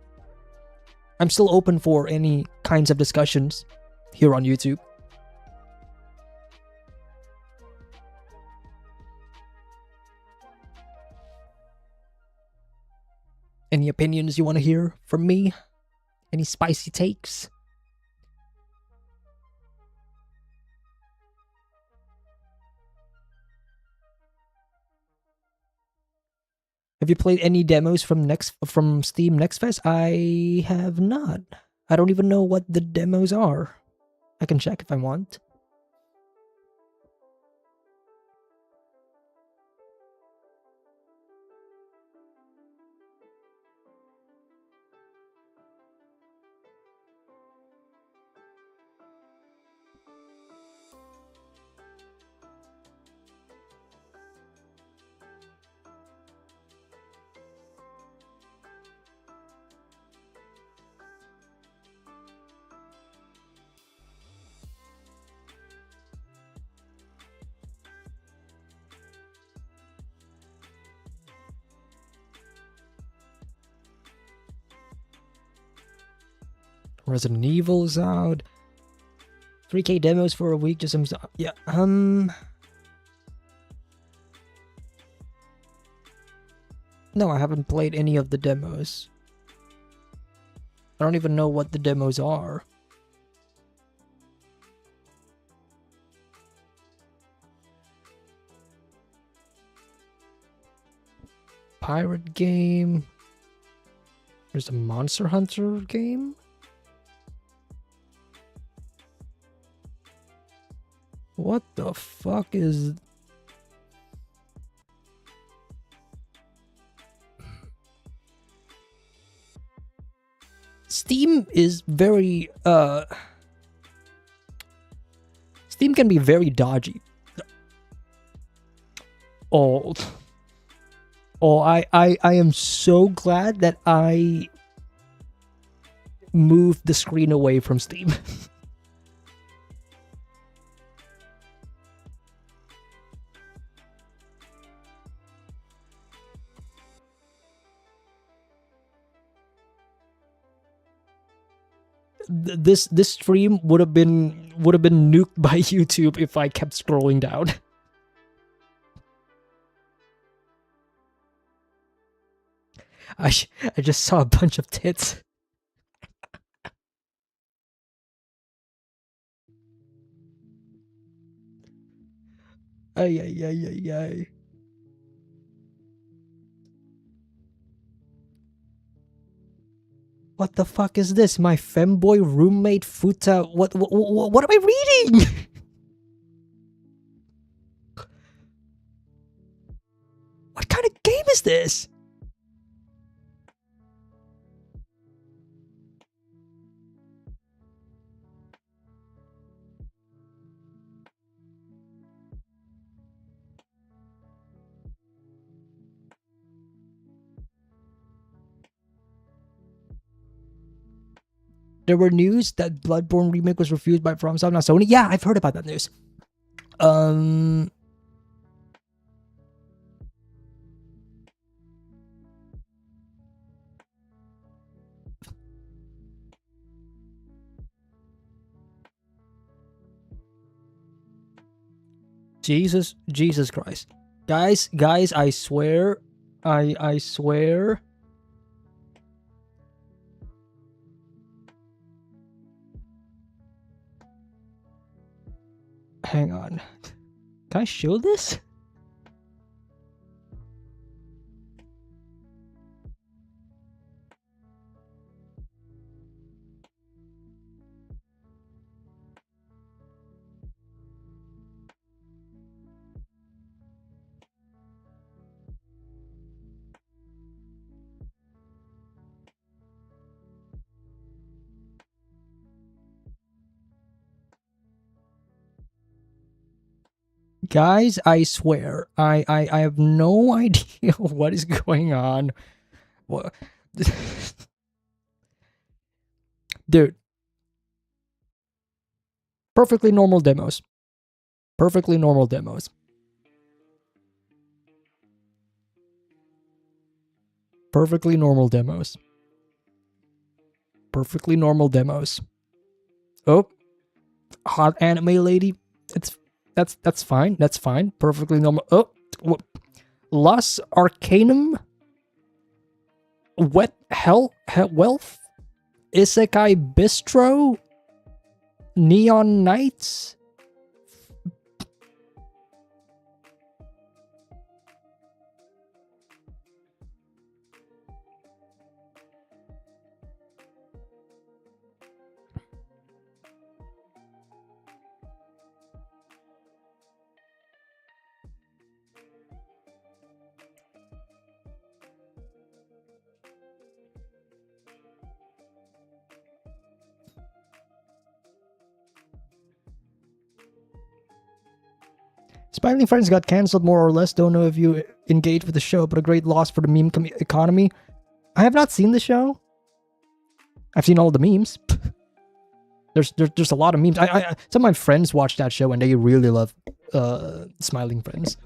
I'm still open for any kinds of discussions here on YouTube. Any opinions you want to hear from me? Any spicy takes? Have you played any demos from Steam Next Fest? I have not. I don't even know what the demos are. I can check if I want. Resident Evil is out. 3K demos for a week, just some stuff. Yeah, no, I haven't played any of the demos. I don't even know what the demos are. Pirate game. There's a Monster Hunter game. What the fuck is... Steam is very, Steam can be very dodgy. Oh, I am so glad that I moved the screen away from Steam. This stream would have been nuked by YouTube if I kept scrolling down. I just saw a bunch of tits. Ay ay ay ay ay. What the fuck is this? My femboy roommate Futa. What am I reading? What kind of game is this? There were news that Bloodborne remake was refused by FromSoft, not Sony. Yeah, I've heard about that news. Jesus Christ. Guys, I swear, I swear. Hang on. Can I show this? Guys, I swear, I have no idea what is going on. What? Dude. Perfectly normal demos. Perfectly normal demos. Perfectly normal demos. Perfectly normal demos. Oh. Hot anime lady. That's fine. That's fine. Perfectly normal. Oh. Lus Arcanum. Wet Hell Wealth. Isekai Bistro. Neon Knights. Smiling Friends got cancelled more or less. Don't know if you engaged with the show, but a great loss for the meme economy. I have not seen the show. I've seen all the memes. There's a lot of memes. Some of my friends watch that show and they really love Smiling Friends.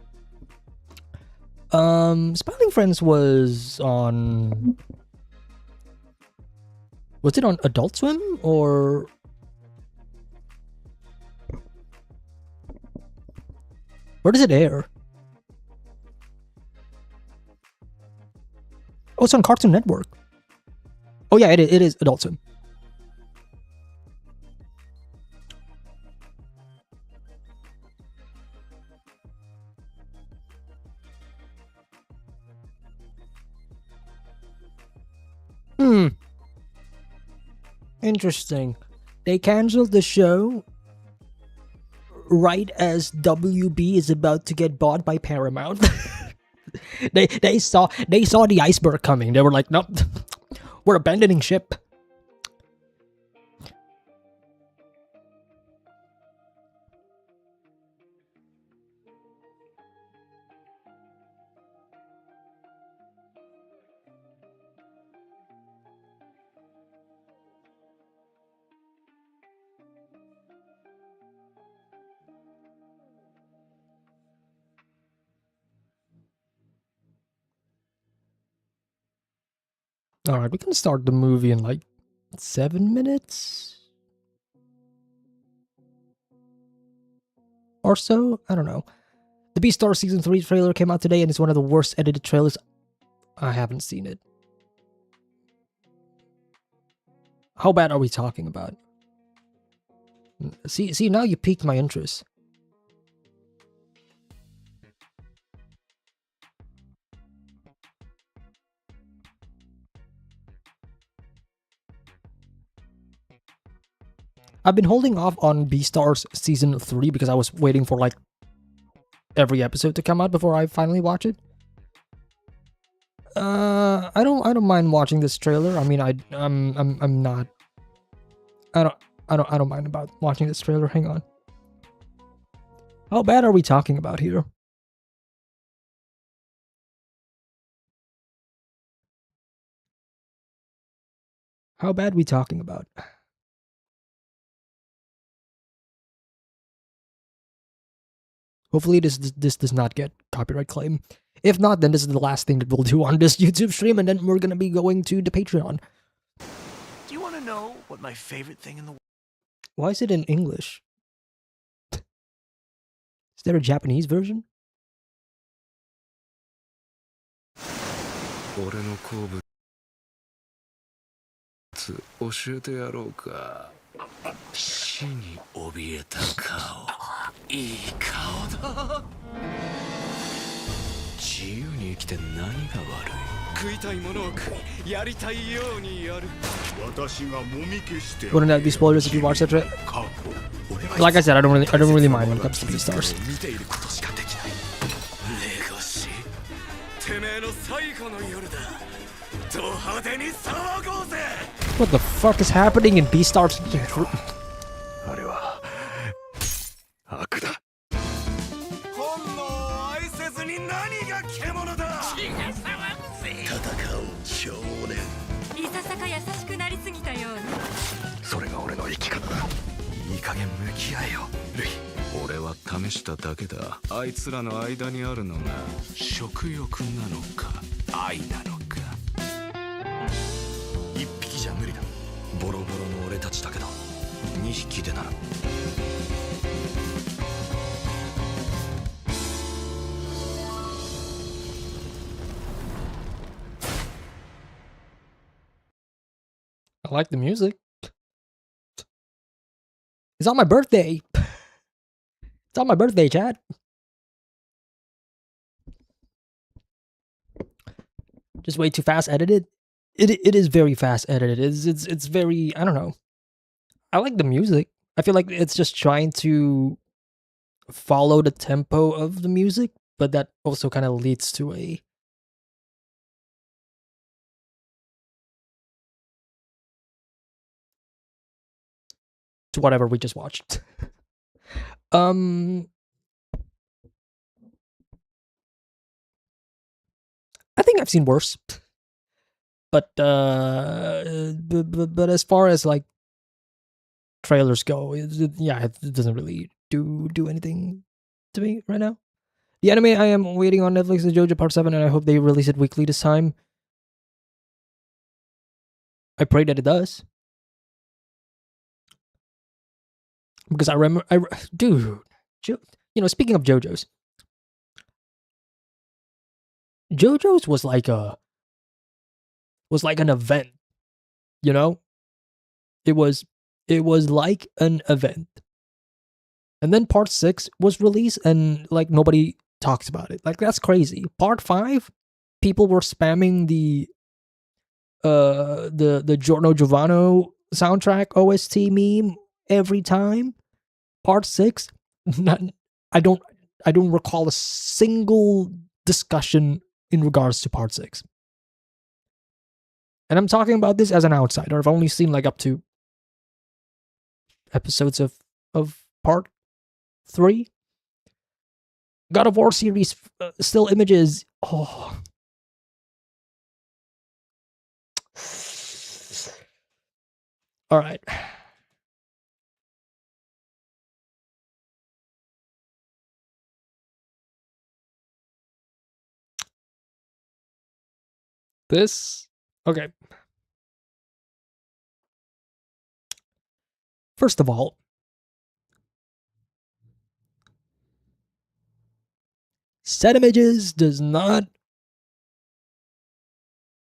Smiling Friends was on... Was it on Adult Swim or... Where does it air? Oh, it's on Cartoon Network. Oh yeah, it is Adult Swim. Interesting. They canceled the show right as WB is about to get bought by Paramount. they saw the iceberg coming. They were like, nope, we're abandoning ship. Alright, we can start the movie in like 7 minutes? Or so? I don't know. The Beastars Season 3 trailer came out today and it's one of the worst edited trailers. I haven't seen it. How bad are we talking about? See, now you piqued my interest. I've been holding off on Beastars Season 3 because I was waiting for like every episode to come out before I finally watch it. I don't mind watching this trailer. I mean, I'm not. I don't mind about watching this trailer. Hang on. How bad are we talking about here? How bad are we talking about? Hopefully this does not get copyright claim. If not, then this is the last thing that we'll do on this YouTube stream, and then we're gonna be going to the Patreon. Do you want to know what my favorite thing in the world? Why is it in English? Is there a Japanese version? Wouldn't that be spoilers if you watch that trailer? Like I said, I don't really mind when it comes to Beastars. What the fuck is happening in Beastars? 試しただけだ。あいつらの間にあるのが食欲なのか愛なのか。一匹じゃ無理だ。ボロボロの俺たちだけど2匹でなら。I like the music. It's on my birthday. It's on my birthday, Chad. Just way too fast edited. It is very fast edited. It's very, I don't know. I like the music. I feel like it's just trying to follow the tempo of the music, but that also kind of leads to whatever we just watched. I think I've seen worse. But as far as like trailers go, yeah, it doesn't really do anything to me right now. The anime I am waiting on Netflix is JoJo Part 7, and I hope they release it weekly this time. I pray that it does. Because I remember, dude, speaking of JoJo's, JoJo's was like an event, you know? It was like an event. And then part 6 was released and like nobody talks about it. Like that's crazy. Part 5, people were spamming the Giorno Giovanno soundtrack OST meme every time. Part 6, I don't recall a single discussion in regards to part 6. And I'm talking about this as an outsider. I've only seen like up to episodes of part 3. God of War series still images. Oh. All right. This, okay. First of all, set images does not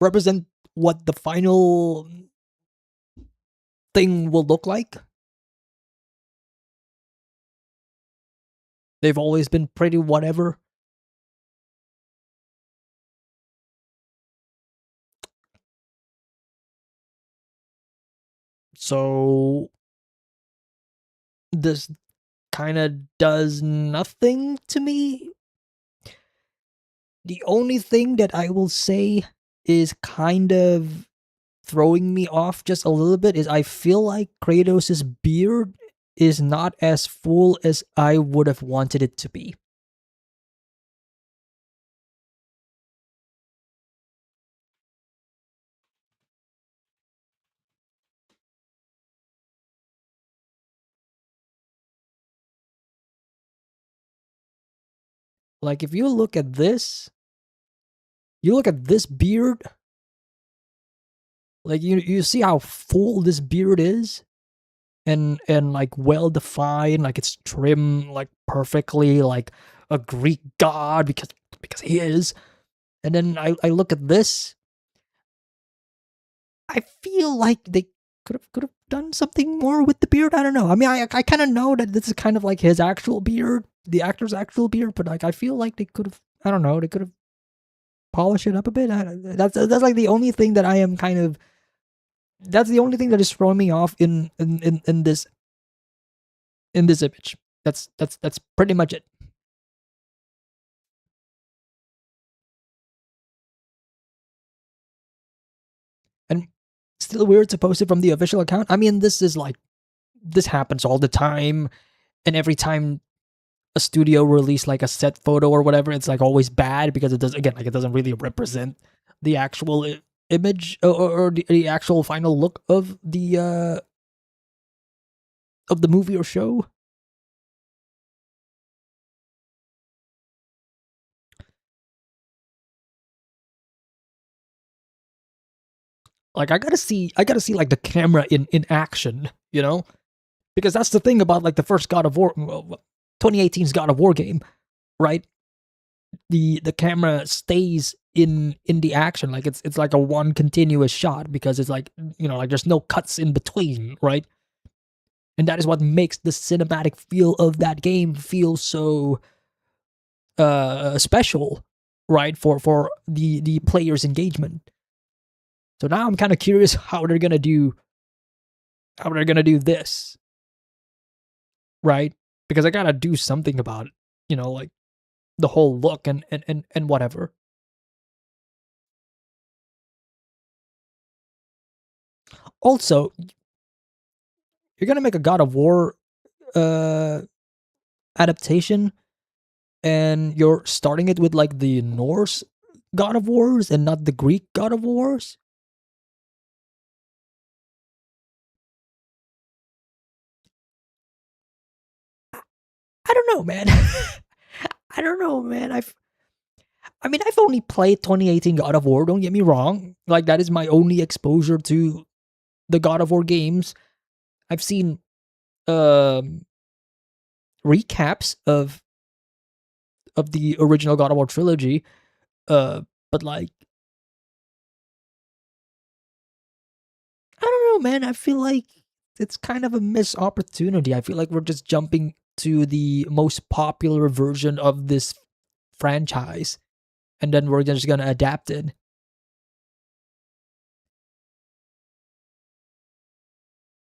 represent what the final thing will look like. They've always been pretty whatever. So this kind of does nothing to me. The only thing that I will say is kind of throwing me off just a little bit is I feel like Kratos' beard is not as full as I would have wanted it to be. Like if you look at this beard, like you see how full this beard is, and like well defined, like it's trimmed like perfectly, like a Greek god because he is. And then I look at this, I feel like they could have done something more with the beard. I don't know. I mean, I kind of know that this is kind of like his actual beard, the actor's actual beard, but like I feel like they could have, I don't know, they could have polished it up a bit. That's like the only thing that I am kind of, that's the only thing that is throwing me off in this image. That's pretty much it. And still weird to post it from the official account. I mean, this happens all the time, and every time a studio release like a set photo or whatever, it's like always bad because it doesn't really represent the actual image or the actual final look of the movie or show. Like I gotta see like the camera in action, you know, because that's the thing about like the first God of War, 2018's God of War game, right? The camera stays in the action, like it's like a one continuous shot because it's like, you know, like there's no cuts in between, right? And that is what makes the cinematic feel of that game feel so special, right? For the player's engagement. So now I'm kind of curious how they're gonna do this, right? Because I gotta do something about it, you know, like the whole look and whatever. Also, you're gonna make a God of War uh adaptation, and you're starting it with like the Norse God of Wars and not the Greek God of Wars. I don't know, man. I don't know, man. I've only played 2018 God of War. Don't get me wrong. Like that is my only exposure to the God of War games. I've seen um recaps of the original God of War trilogy. But like I don't know, man. I feel like it's kind of a missed opportunity. I feel like we're just jumping to the most popular version of this franchise, and then we're just gonna adapt it.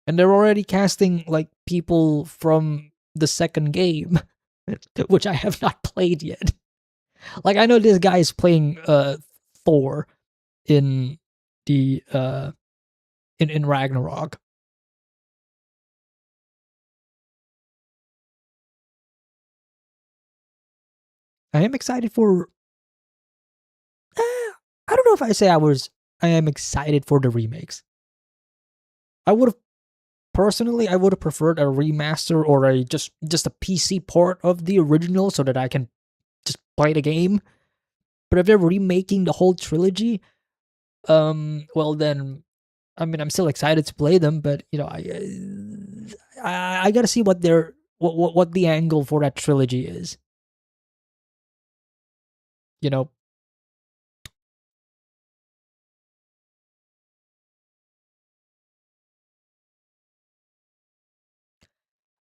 And they're already casting like people from the second game, which I have not played yet. Like I know this guy is playing Thor in the in Ragnarok. I am excited for. I don't know if I am excited for the remakes. I would have personally, I would have preferred a remaster or a just a PC port of the original so that I can just play the game. But if they're remaking the whole trilogy, well then, I mean, I'm still excited to play them, but you know, I gotta see what their what the angle for that trilogy is. You know,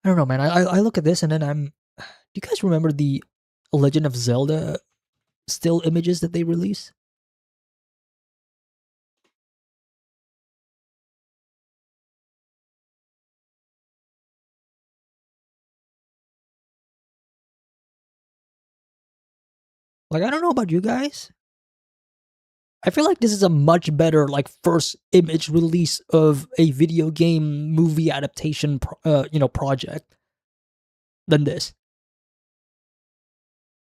I don't know, man. I look at this and then I'm. Do you guys remember the Legend of Zelda still images that they release? Like, I don't know about you guys. I feel like this is a much better like first image release of a video game movie adaptation, project than this.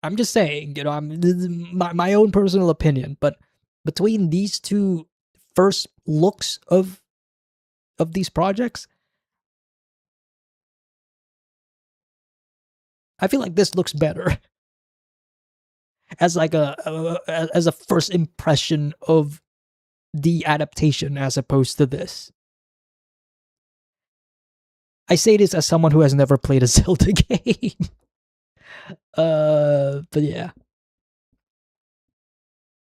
I'm just saying, you know, this is my own personal opinion, but between these two first looks of these projects, I feel like this looks better as like as a first impression of the adaptation as opposed to this. I say this as someone who has never played a Zelda game. But yeah.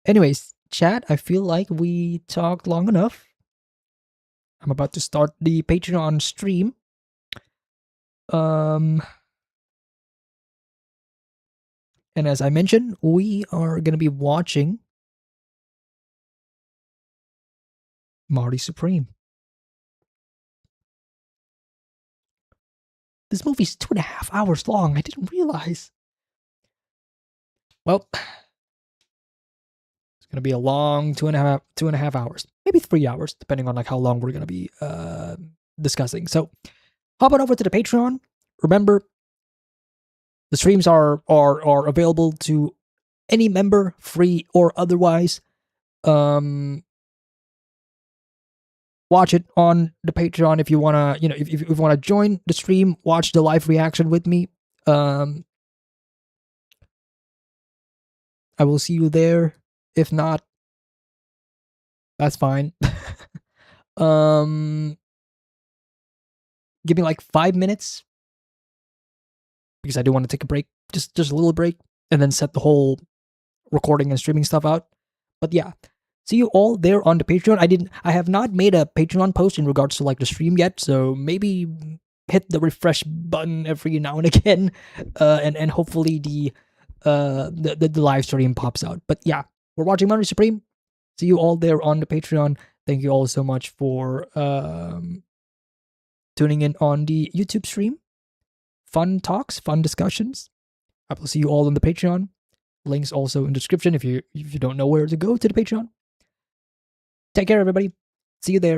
Anyways, chat, I feel like we talked long enough. I'm about to start the Patreon stream. And as I mentioned, we are going to be watching Marty Supreme. This movie's 2.5 hours long. I didn't realize. Well, it's gonna be a long two and a half hours, maybe 3 hours, depending on like how long we're gonna be discussing. So, hop on over to the Patreon. Remember, the streams are available to any member, free or otherwise. Watch it on the Patreon if you wanna, you know, if you wanna join the stream, watch the live reaction with me. I will see you there. If not, that's fine. Give me like 5 minutes because I do want to take a break, just a little break, and then set the whole recording and streaming stuff out. But yeah, see you all there on the Patreon. I have not made a Patreon post in regards to like the stream yet, so maybe hit the refresh button every now and again, and hopefully the live stream pops out. But yeah, we're watching Money Supreme. See you all there on the Patreon. Thank you all so much for tuning in on the YouTube stream. Fun talks, fun discussions. I will see you all on the Patreon. Links also in the description if you don't know where to go to the Patreon. Take care, everybody. See you there.